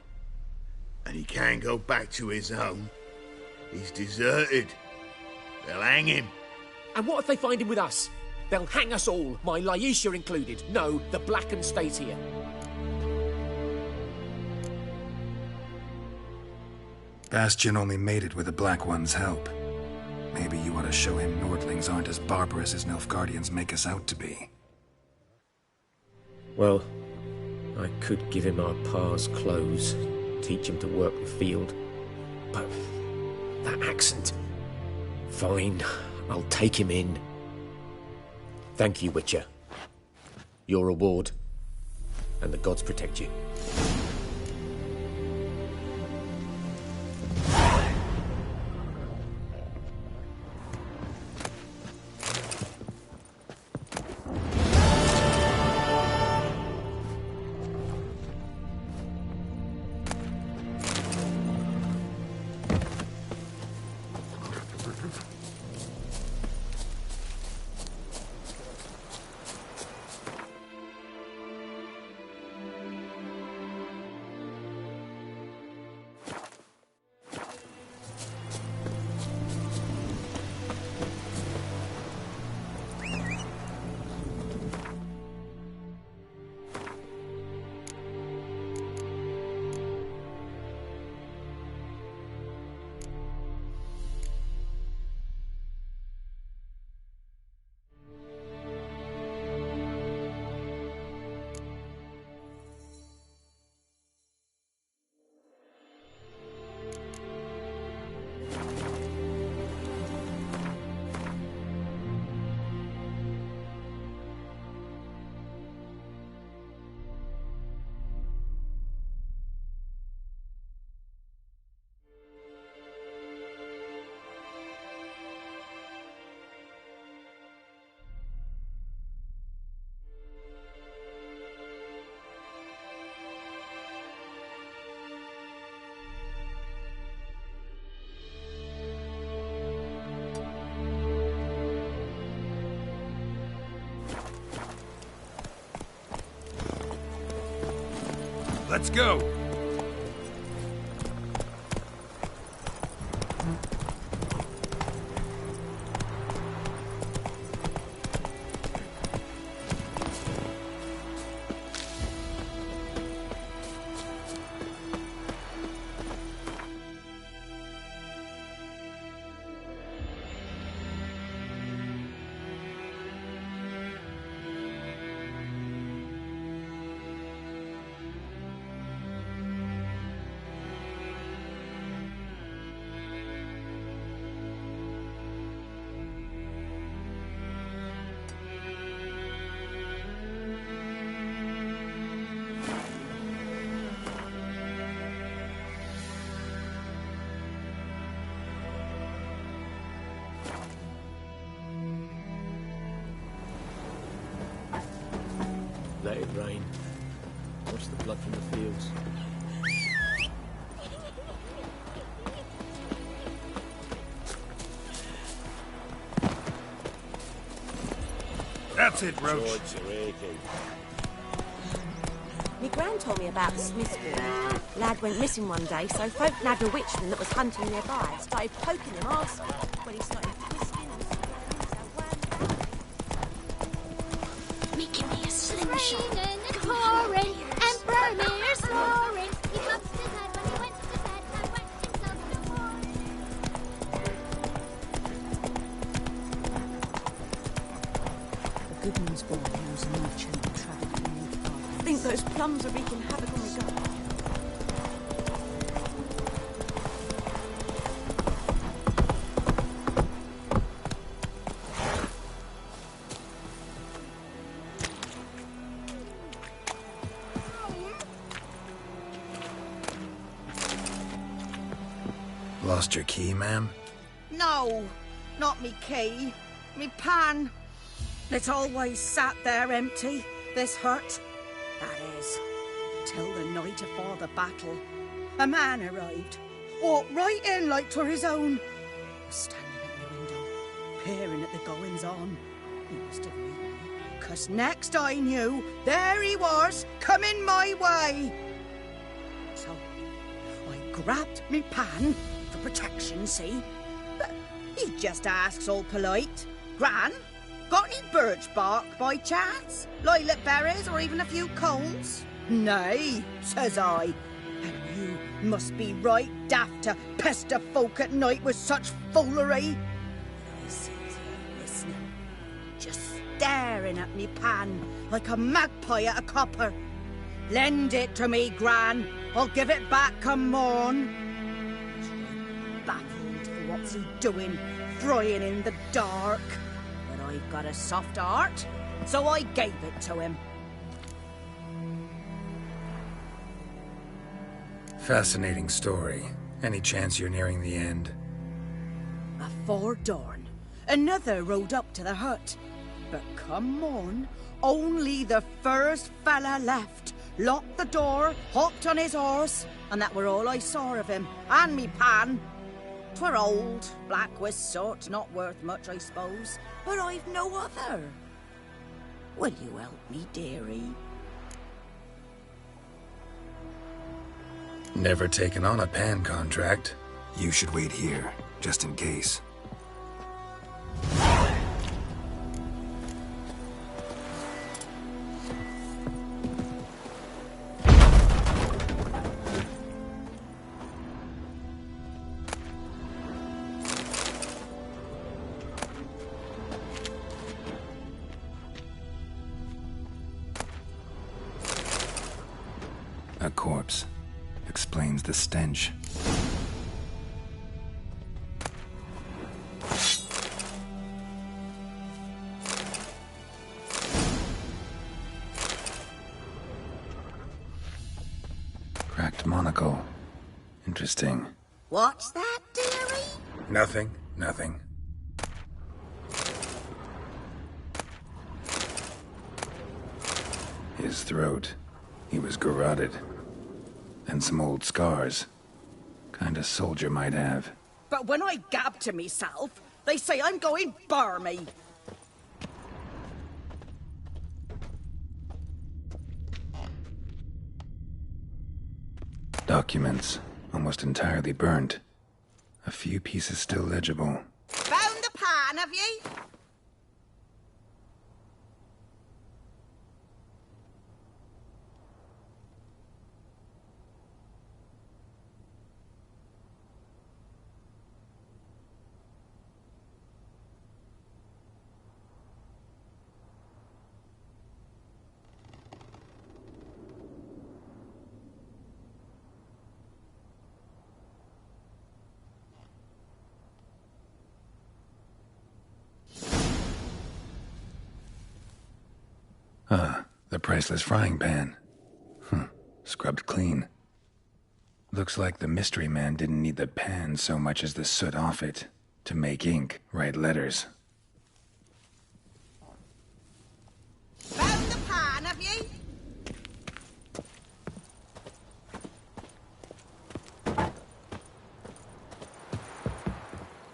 and he can't go back to his home. He's deserted. They'll hang him. And what if they find him with us? They'll hang us all, my Laisha included. No, the Blacken stays here. Bastian only made it with the Black One's help. Maybe you ought to show him Nordlings aren't as barbarous as Nilfgaardians make us out to be. Well, I could give him our pa's clothes, teach him to work the field. But that accent... Fine, I'll take him in. Thank you, Witcher. Your reward, and the gods protect you. Let's go! rain. Watch the blood from the fields. That's it, Roach. Joints are achy. Me gran told me about Smithfield. Lad went missing one day, so folk nabbed a witchman that was hunting nearby. Started poking him arsehole when he started twisting and swirling. Making me a slingshot. Raining and pouring, and Vermeer's roaring. He bumped his head when he went to bed and wet himself no more. The goodman's boy knows much and travelled to New Farm. I think those plums are wreaking havoc on the garden. Lost your key, ma'am? No, not me key. Me pan. It's always sat there empty, this hut. That is, till the night afore the battle. A man arrived, walked right in like 'twere his own. Was standing at my window, peering at the goings-on. He must have read me, 'cause next I knew, there he was, coming my way. So, I grabbed me pan, for protection, see? But he just asks all polite, Gran, got any birch bark by chance? Lilac berries or even a few coals? Nay, says I. And you must be right daft to pester folk at night with such foolery. I sees him listening, just staring at me pan like a magpie at a copper. Lend it to me, Gran. I'll give it back come morn. Baffled for what's he doing, frying in the dark. But I've got a soft heart, so I gave it to him. Fascinating story. Any chance you're nearing the end? Afore dawn, another rode up to the hut. But come morn, only the first fella left. Locked the door, hopped on his horse, and that were all I saw of him, and me pan. 'Twere old, black with soot, not worth much, I suppose, but I've no other. Will you help me, dearie? Never taken on a pan contract. You should wait here, just in case. A corpse. Explains the stench. Cracked monocle. Interesting. What's that, dearie? Nothing. His throat. He was garroted. And some old scars. Kind of soldier might have. But when I gab to myself, they say I'm going barmy. Documents. Almost entirely burnt. A few pieces still legible. Found the pan, have ye? The priceless frying pan. Scrubbed clean. Looks like the mystery man didn't need the pan so much as the soot off it to make ink, write letters. Found the pan, have ye?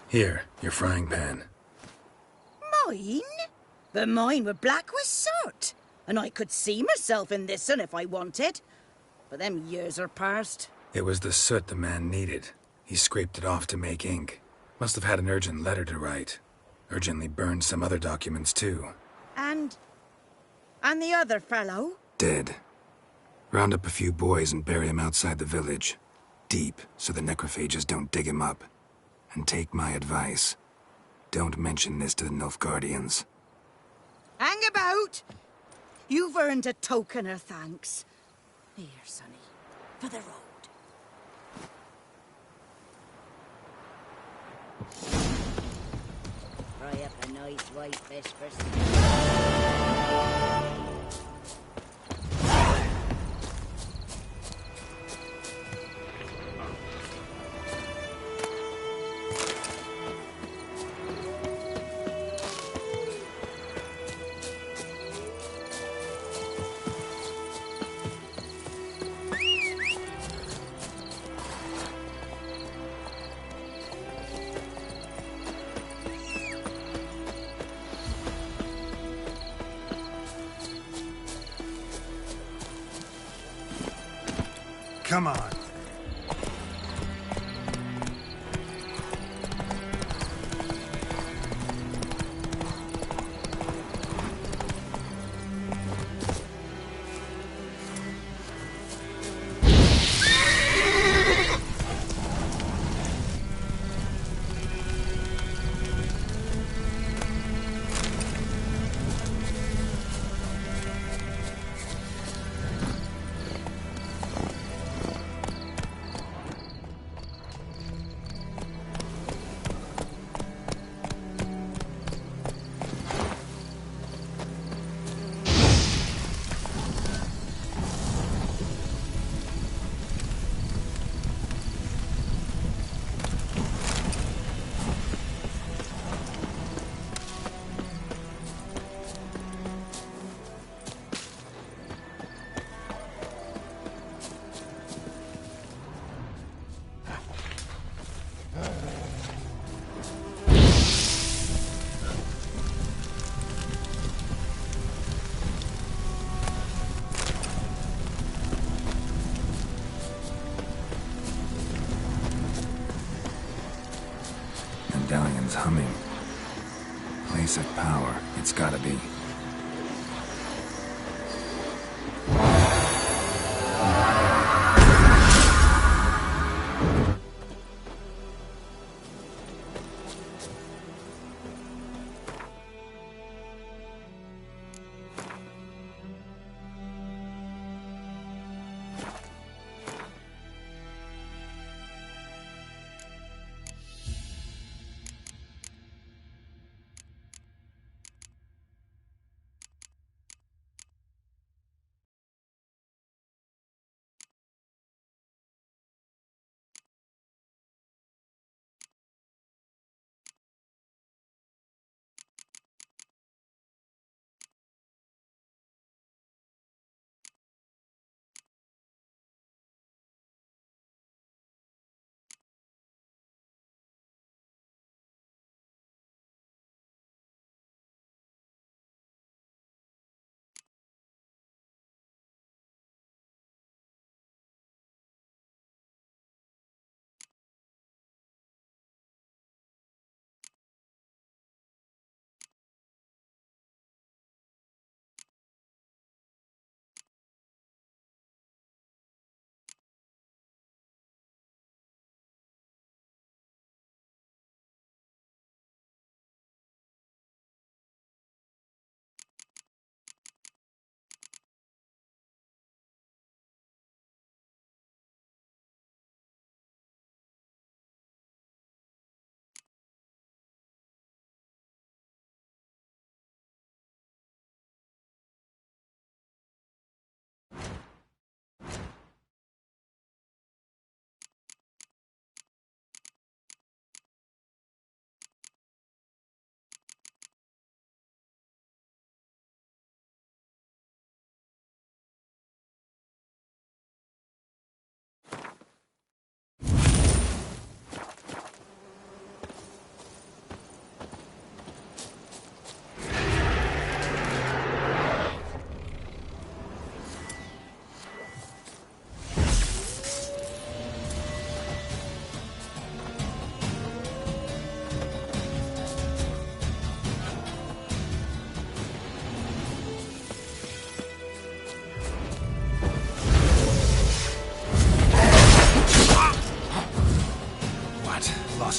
Here, your frying pan. Mine? The mine were black with soot, and I could see myself in this one if I wanted. But them years are past. It was the soot the man needed. He scraped it off to make ink. Must have had an urgent letter to write. Urgently burned some other documents, too. And the other fellow? Dead. Round up a few boys and bury him outside the village. Deep, so the necrophages don't dig him up. And take my advice. Don't mention this to the Nilfgaardians. Hang about! You've earned a token of thanks. Here, sonny, for the road. Fry up a nice white fish for Come on. Medallion's humming. Place of power, it's gotta be.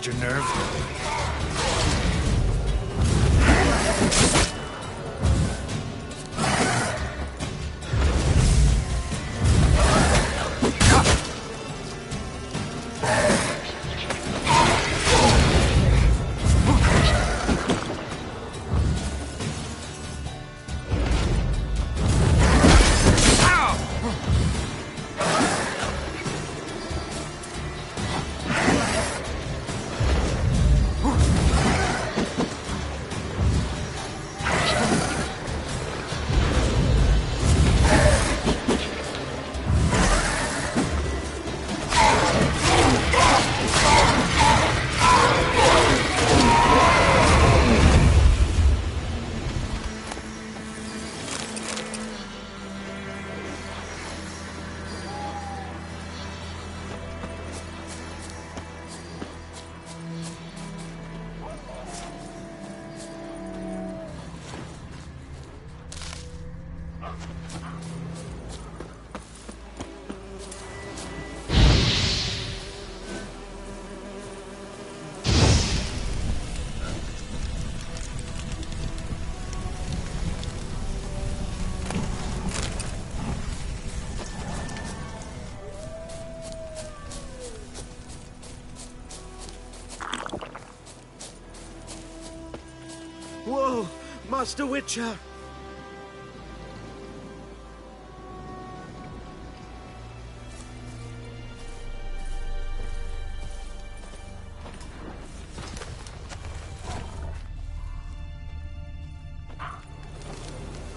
test your nerve. Whoa, Master Witcher!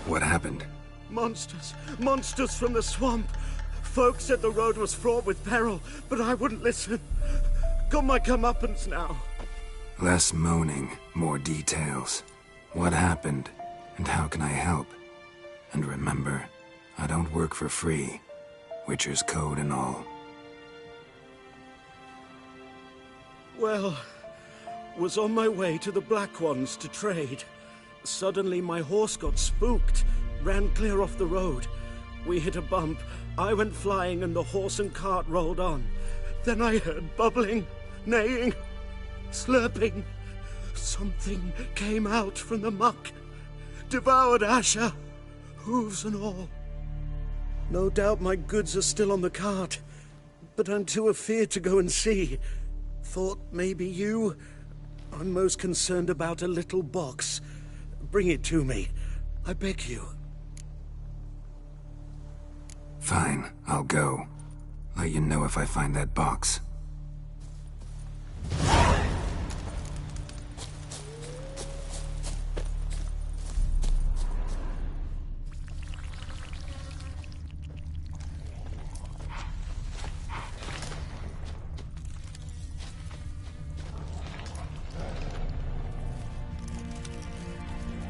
What happened? Monsters! Monsters from the swamp! Folks said the road was fraught with peril, but I wouldn't listen. Got my comeuppance now. Less moaning, more details. What happened, and how can I help? And remember, I don't work for free. Witcher's code and all. Well, was on my way to the Black Ones to trade. Suddenly my horse got spooked, ran clear off the road. We hit a bump, I went flying and the horse and cart rolled on. Then I heard bubbling, neighing, slurping. Something came out from the muck, devoured Asher, hooves and all. No doubt my goods are still on the cart, but I'm too afeard to go and see. Thought maybe you... I'm most concerned about a little box. Bring it to me, I beg you. Fine, I'll go. Let you know if I find that box.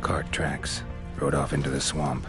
Cart tracks. Rode off into the swamp.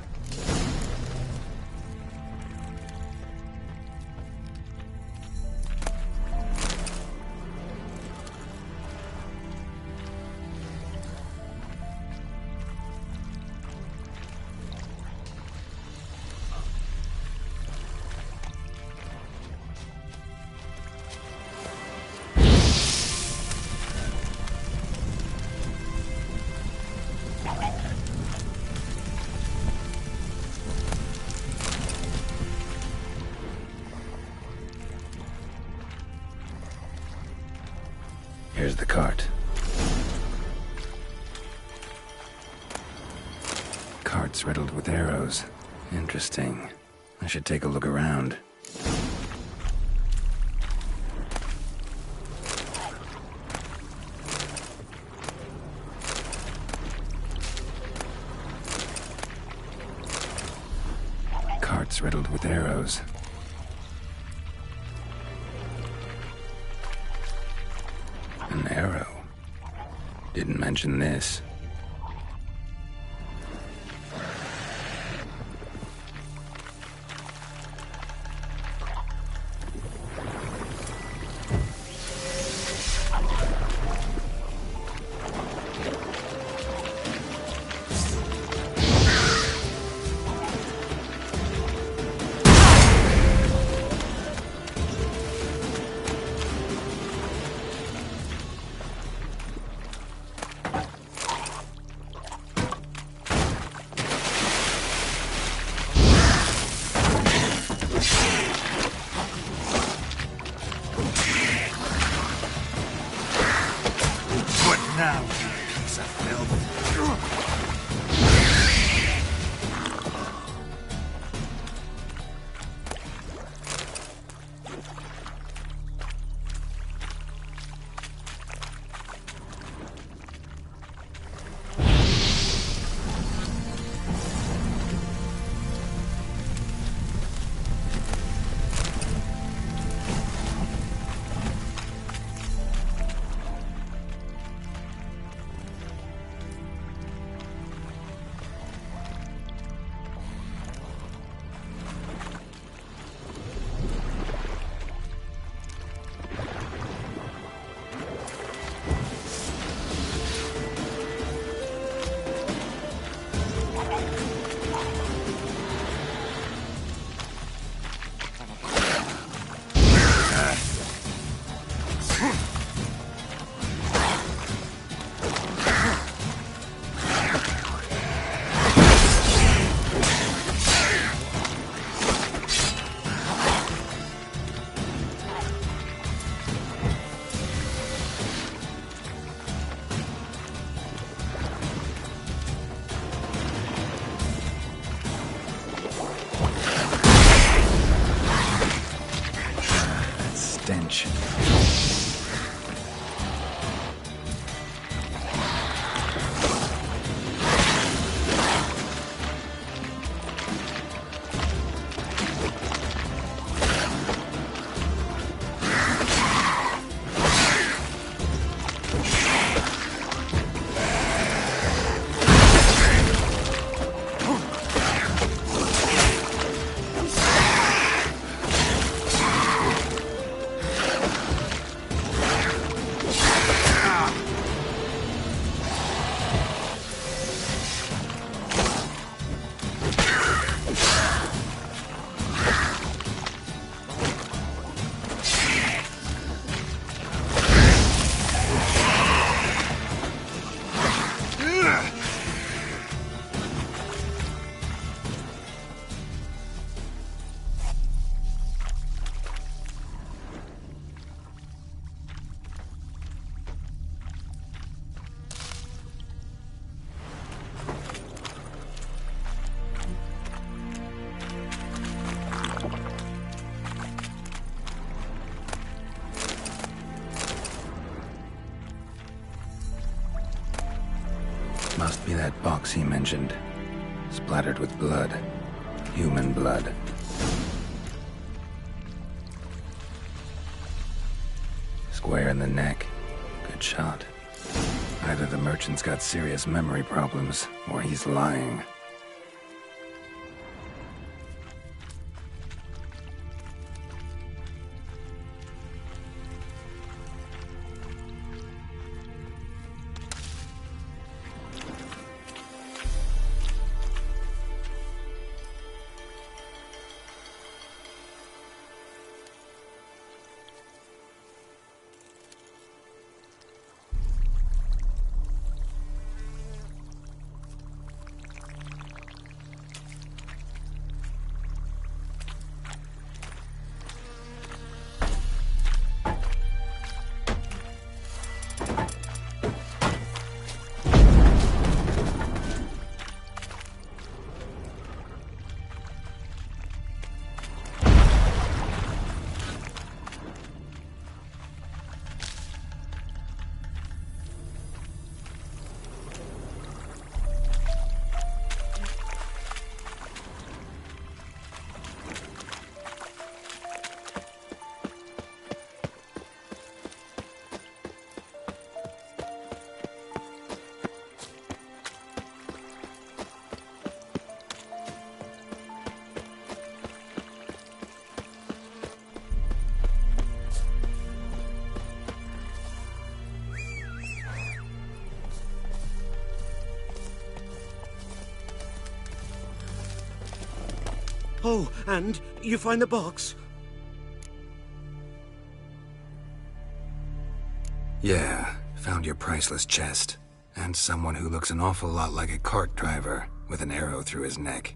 Here's the cart. Cart's riddled with arrows. Interesting. I should take a look around. Cart's riddled with arrows. An arrow. Didn't mention this. down, you piece of filth. Stench. Must be that box he mentioned. Splattered with blood. Human blood. Square in the neck. Good shot. Either the merchant's got serious memory problems, or he's lying. Oh, and you find the box? Yeah, found your priceless chest. And someone who looks an awful lot like a cart driver, with an arrow through his neck.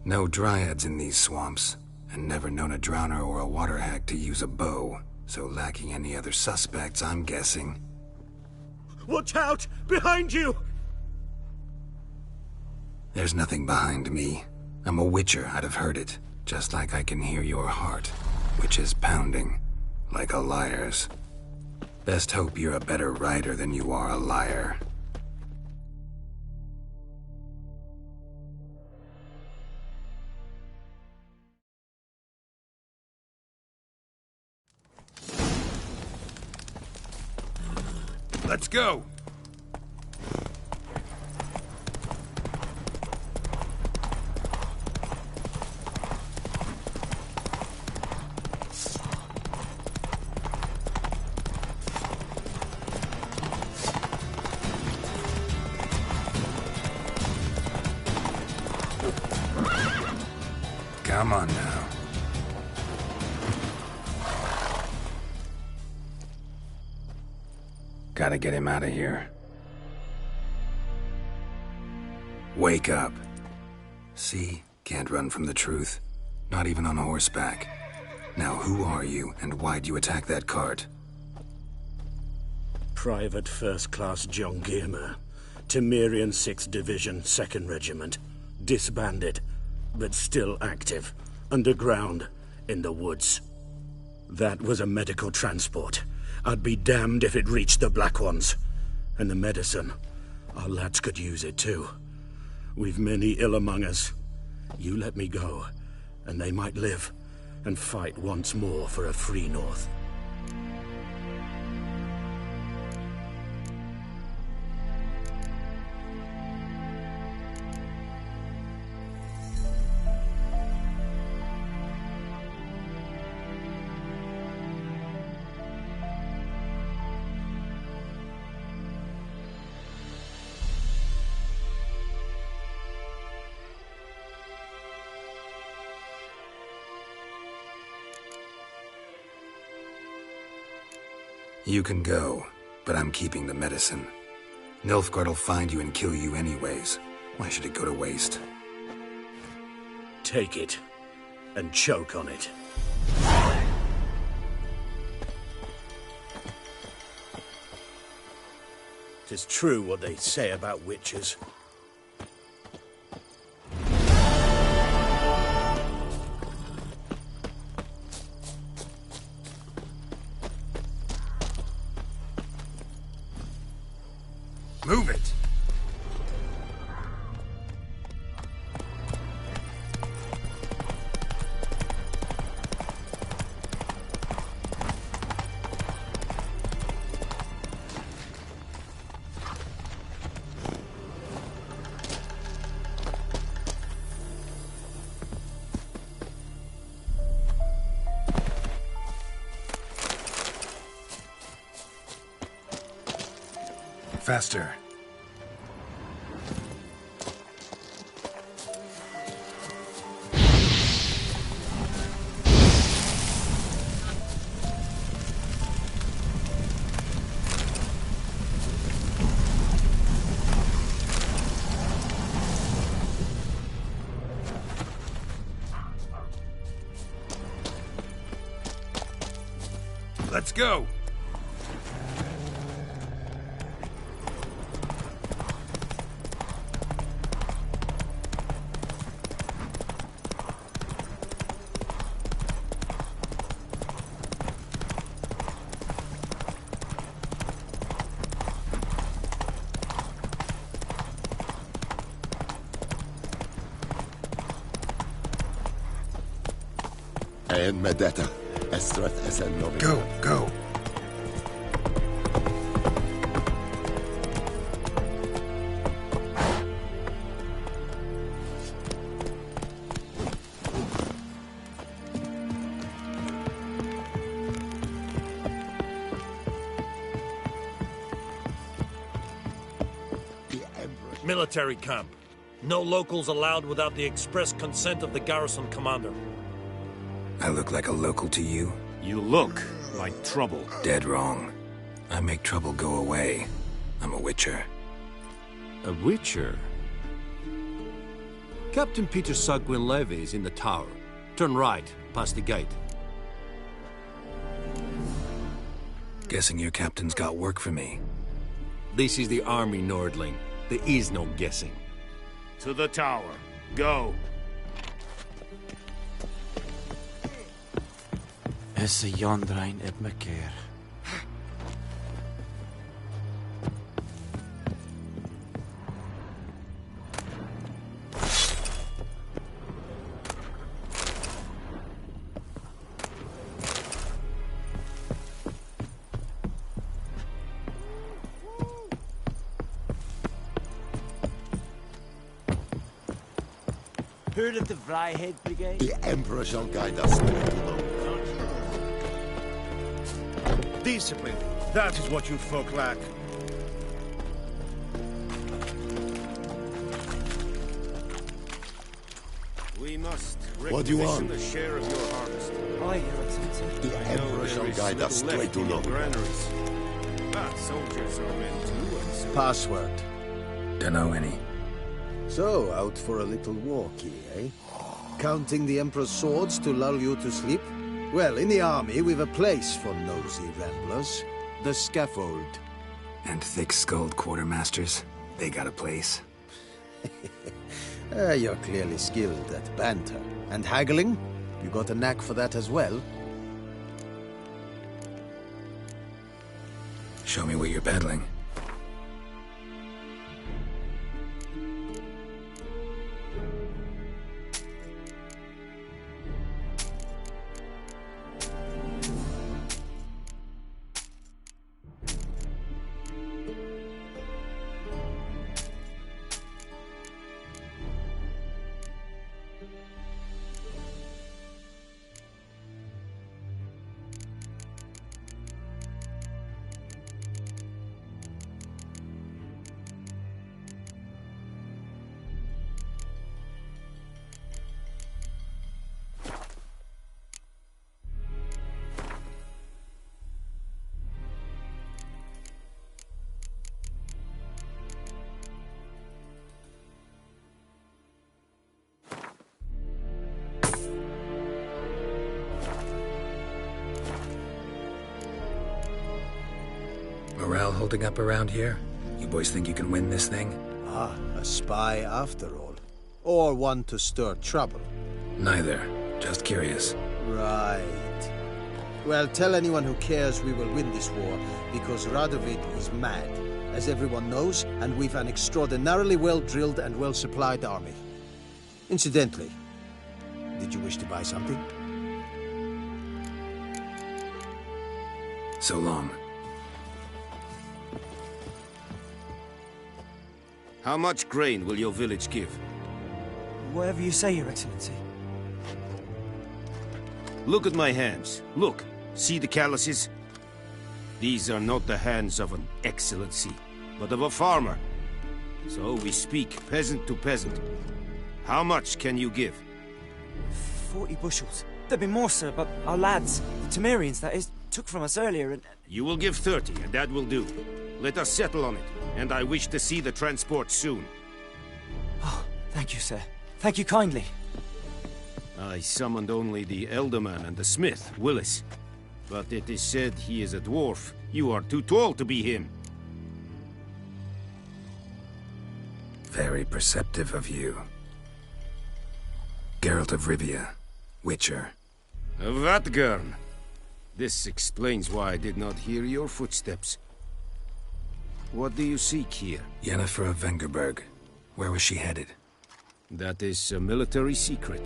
No dryads in these swamps, and never known a drowner or a water hag to use a bow, so lacking any other suspects, I'm guessing. Watch out! Behind you! There's nothing behind me. I'm a witcher, I'd have heard it. Just like I can hear your heart, which is pounding, like a liar's. Best hope you're a better rider than you are a liar. Let's go! Come on now. Gotta get him out of here. Wake up. See? Can't run from the truth. Not even on horseback. Now who are you, and why'd you attack that cart? Private First Class John Giermer, Temerian 6th Division, 2nd Regiment. Disbanded, but still active. Underground, in the woods. That was a medical transport. I'd be damned if it reached the Black Ones. And the medicine, our lads could use it too. We've many ill among us. You let me go, and they might live, and fight once more for a free North. You can go, but I'm keeping the medicine. Nilfgaard'll find you and kill you anyways. Why should it go to waste? Take it, and choke on it. Tis true what they say about witches. Move it! Faster. Let's go! And Medetta, Estrath Esen Go, go. Military camp. No locals allowed without the express consent of the garrison commander. I look like a local to you? You look like trouble. Dead wrong. I make trouble go away. I'm a witcher. A witcher? Captain Peter Sagwin Levy is in the tower. Turn right, past the gate. Guessing your captain's got work for me. This is the army, Nordling. There is no guessing. To the tower. Go. Is a Yondrain at Macair. Heard of the Vryhead Brigade? The Emperor shall guide us straight along. Discipline. That is what you folk lack. We must What do you want? a share of your harvest. Aye, Your Excellency. The Emperor shall guide us straight along. Granaries. But soldiers are men too, and so... Password. Dunno any. So, out for a little walkie, eh? Counting the Emperor's swords to lull you to sleep? Well, in the army, we've a place for nosy ramblers. The scaffold. And thick-skulled quartermasters. They got a place. You're clearly skilled at banter. And haggling? You got a knack for that as well? Show me what you're peddling. Morale holding up around here? You boys think you can win this thing? Ah, a spy after all. Or one to stir trouble. Neither. Just curious. Right. Well, tell anyone who cares we will win this war, because Radovid is mad, as everyone knows, and we've an extraordinarily well-drilled and well-supplied army. Incidentally, did you wish to buy something? So long. How much grain will your village give? Whatever you say, Your Excellency. Look at my hands. Look. See the calluses? These are not the hands of an excellency, but of a farmer. So we speak peasant to peasant. How much can you give? 40 bushels. There'd be more, sir, but our lads, the Temerians, that is, took from us earlier and... You will give 30, and that will do. Let us settle on it, and I wish to see the transport soon. Oh, thank you, sir. Thank you kindly. I summoned only the Elderman and the smith, Willis. But it is said he is a dwarf. You are too tall to be him. Very perceptive of you. Geralt of Rivia, Witcher. Vatgern. This explains why I did not hear your footsteps. What do you seek here? Yennefer of Vengerberg. Where was she headed? That is a military secret.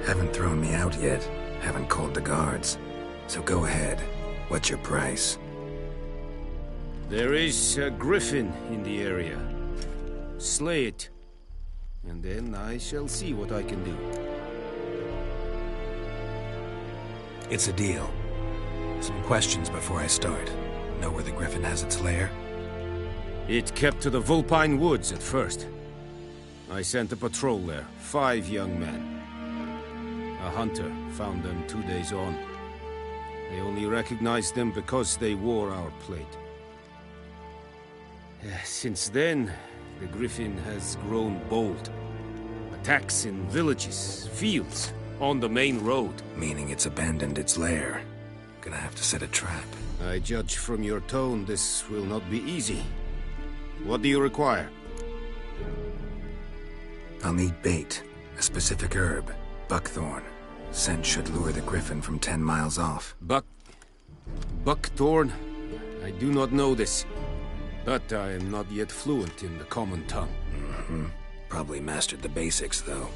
Haven't thrown me out yet. Haven't called the guards. So go ahead. What's your price? There is a griffin in the area. Slay it. And then I shall see what I can do. It's a deal. Some questions before I start. Know where the griffin has its lair? It kept to the Vulpine Woods at first. I sent a patrol there, 5 young men. A hunter found them 2 days on. They only recognized them because they wore our plate. Since then, the griffin has grown bold. Attacks in villages, fields, on the main road. Meaning it's abandoned its lair. Gonna have to set a trap. I judge from your tone this will not be easy. What do you require? I'll need bait, a specific herb, buckthorn. Scent should lure the griffin from 10 miles off. Buckthorn? I do not know this, but I am not yet fluent in the common tongue. Mm-hmm. Probably mastered the basics, though.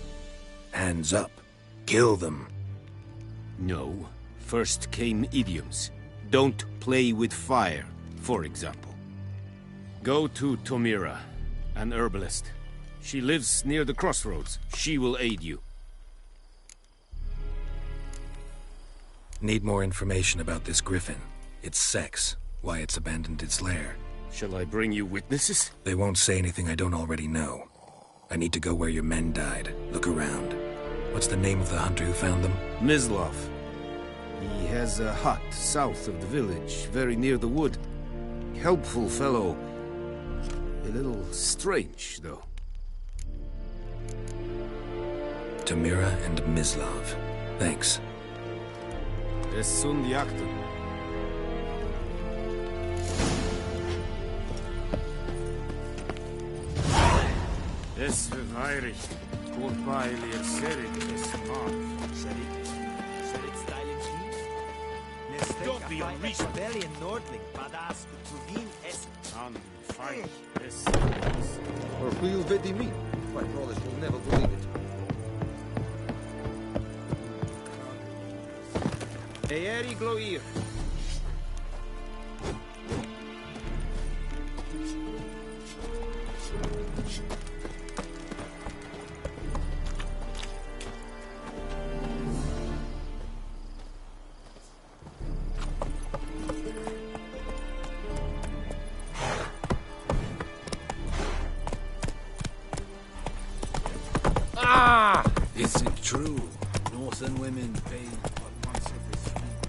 Hands up. Kill them. No. First came idioms. Don't play with fire, for example. Go to Tomira, an herbalist. She lives near the crossroads. She will aid you. Need more information about this griffin. Its sex, why it's abandoned its lair. Shall I bring you witnesses? They won't say anything I don't already know. I need to go where your men died. Look around. What's the name of the hunter who found them? Mislav. He has a hut south of the village, very near the wood. Helpful fellow. A little strange, though. Tamira and Mislav. Thanks. Es sunt jachtem. Es verweirig. Voorbijleer serit es maaf. Don't be unreasonable. Rebellion Nordling, badass, Tuvin es. An fight es. Or who'll vedi me? My brothers will never believe it. Eeri gloir. Is it true? Northern women pay but once every 3 years.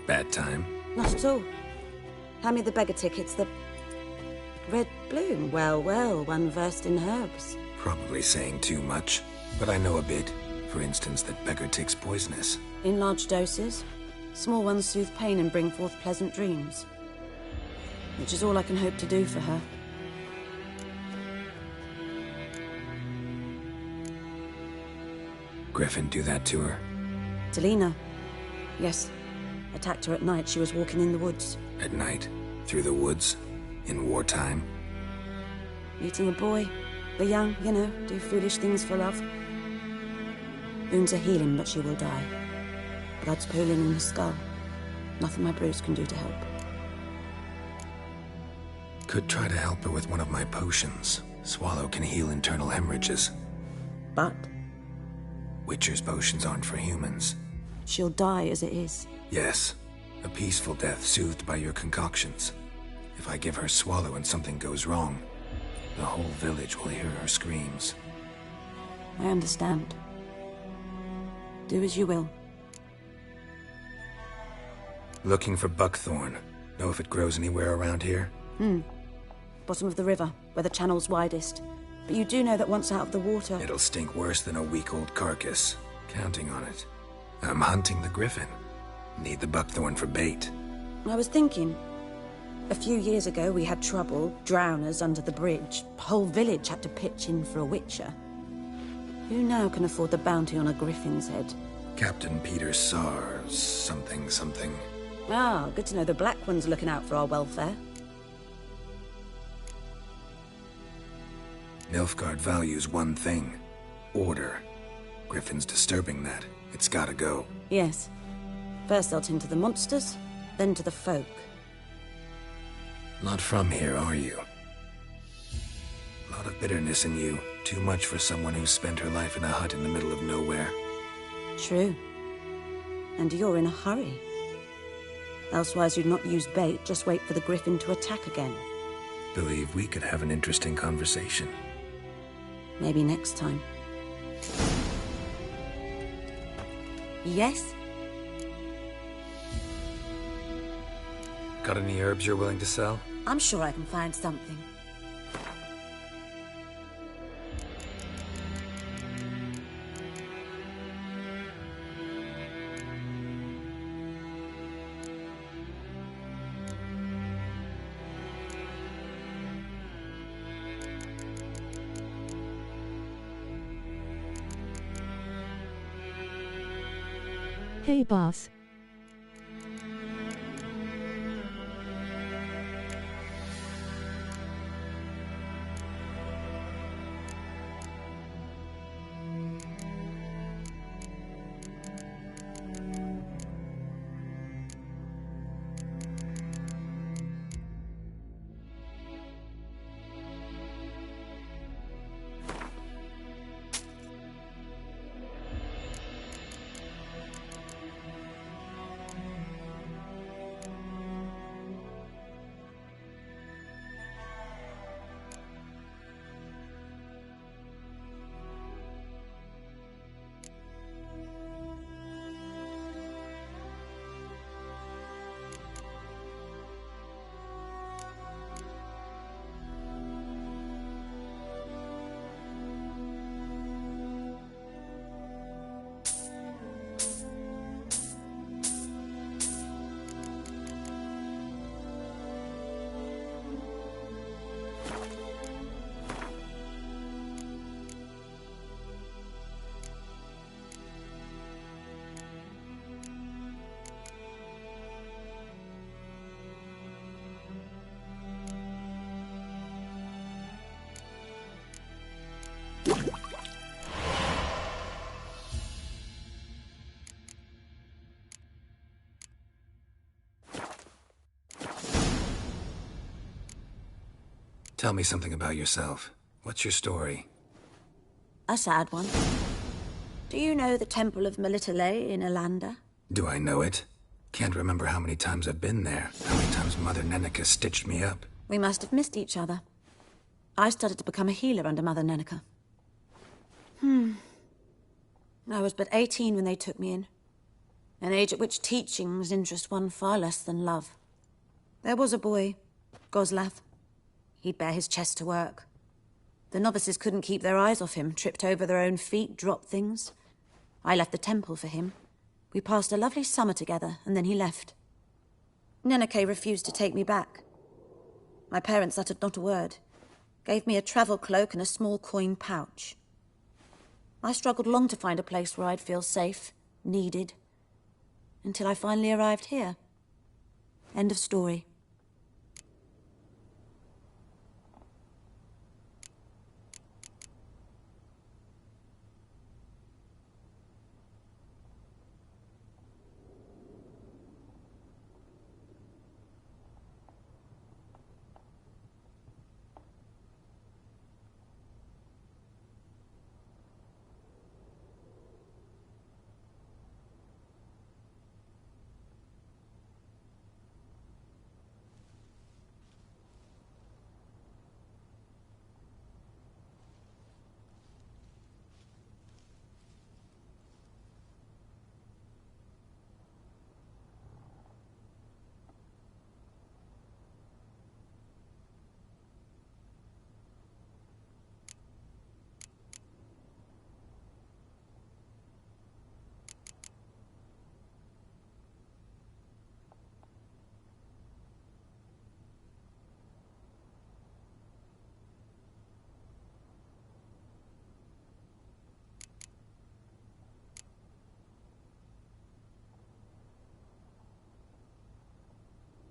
Bad time? Not at all. Hand me the beggar tickets, the red bloom. Well, well, one versed in herbs. Probably saying too much, but I know a bit. For instance, that beggar tick's poisonous. In large doses. Small ones soothe pain and bring forth pleasant dreams. Which is all I can hope to do for her. Griffin do that to her? Delina. Yes. Attacked her at night. She was walking in the woods. At night? Through the woods? In wartime? Meeting a boy. The young, you know, do foolish things for love. Wounds are healing, but she will die. Blood's pooling in her skull. Nothing my brews can do to help. Could try to help her with one of my potions. Swallow can heal internal hemorrhages. But? Witcher's potions aren't for humans. She'll die as it is. Yes. A peaceful death soothed by your concoctions. If I give her Swallow and something goes wrong, the whole village will hear her screams. I understand. Do as you will. Looking for buckthorn. Know if it grows anywhere around here? Bottom of the river, where the channel's widest. But you do know that once out of the water... It'll stink worse than a week-old carcass. Counting on it. I'm hunting the griffin. Need the buckthorn for bait. I was thinking, A few years ago, we had trouble, drowners under the bridge. Whole village had to pitch in for a witcher. Who now can afford the bounty on a griffin's head? Captain Peter Sars, something, something. Ah, good to know the Black One's looking out for our welfare. Nilfgaard values one thing. Order. Griffin's disturbing that. It's gotta go. Yes. First they'll tend to the monsters, then to the folk. Not from here, are you? A lot of bitterness in you. Too much for someone who's spent her life in a hut in the middle of nowhere. True. And you're in a hurry. Elsewise you'd not use bait, just wait for the griffin to attack again. Believe we could have an interesting conversation. Maybe next time. Yes? Got any herbs you're willing to sell? I'm sure I can find something. Hey, boss. Tell me something about yourself. What's your story? A sad one. Do you know the Temple of Melitele in Alanda? Do I know it? Can't remember how many times I've been there. How many times Mother Neneka stitched me up. We must have missed each other. I started to become a healer under Mother Neneka. I was but 18 when they took me in. An age at which teachings interest one far less than love. There was a boy, Goslav. He'd bare his chest to work. The novices couldn't keep their eyes off him, tripped over their own feet, dropped things. I left the temple for him. We passed a lovely summer together, and then he left. Neneke refused to take me back. My parents uttered not a word, gave me a travel cloak and a small coin pouch. I struggled long to find a place where I'd feel safe, needed, until I finally arrived here. End of story.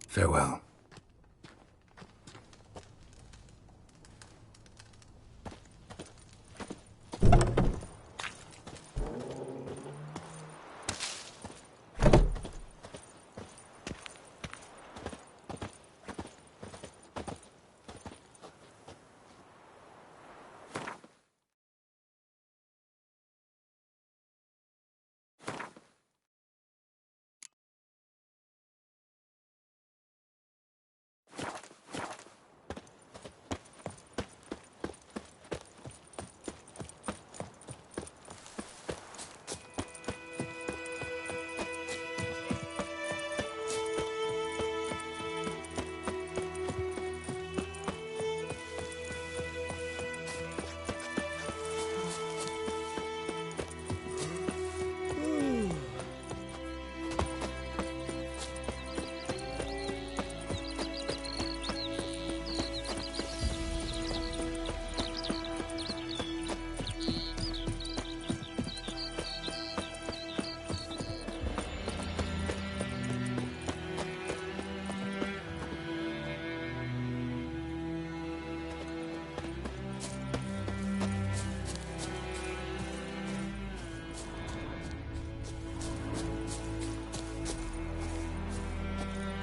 Farewell.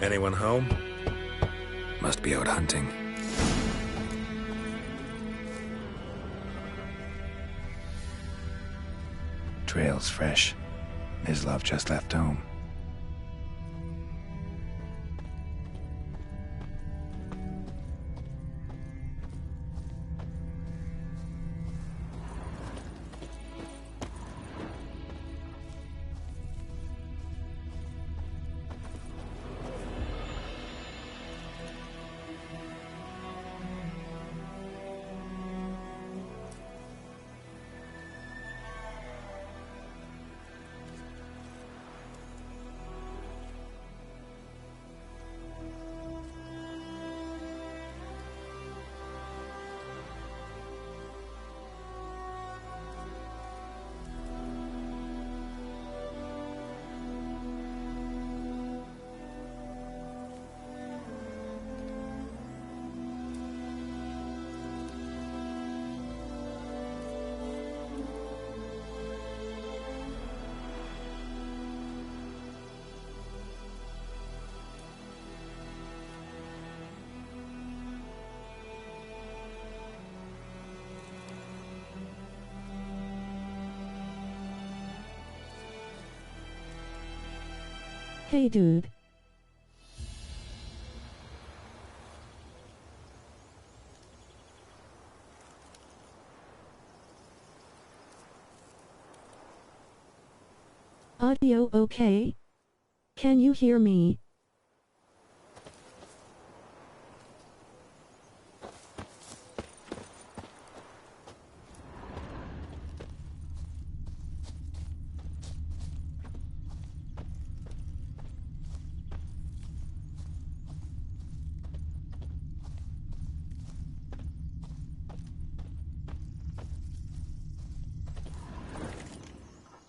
Anyone home? Must be out hunting. Trail's fresh. Mislav just left home. Hey dude. Audio okay? Can you hear me?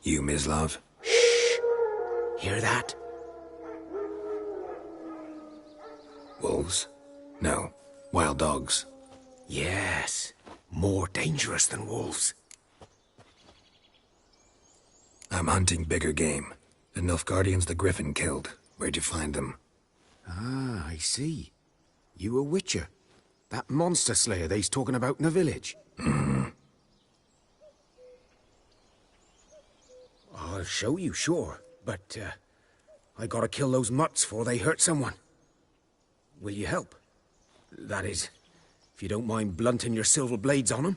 You, Mislav? Hear that? Wolves? No. Wild dogs. Yes. More dangerous than wolves. I'm hunting bigger game. The Nilfgaardians the Griffin killed. Where'd you find them? Ah, I see. You a witcher. That monster slayer they's talking about in the village. I'll show you, sure. But, I gotta kill those mutts before they hurt someone. Will you help? That is, if you don't mind blunting your silver blades on them.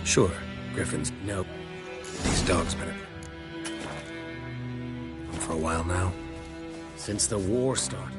Sure, Griffins. No. These dogs been for a while now. Since the war started.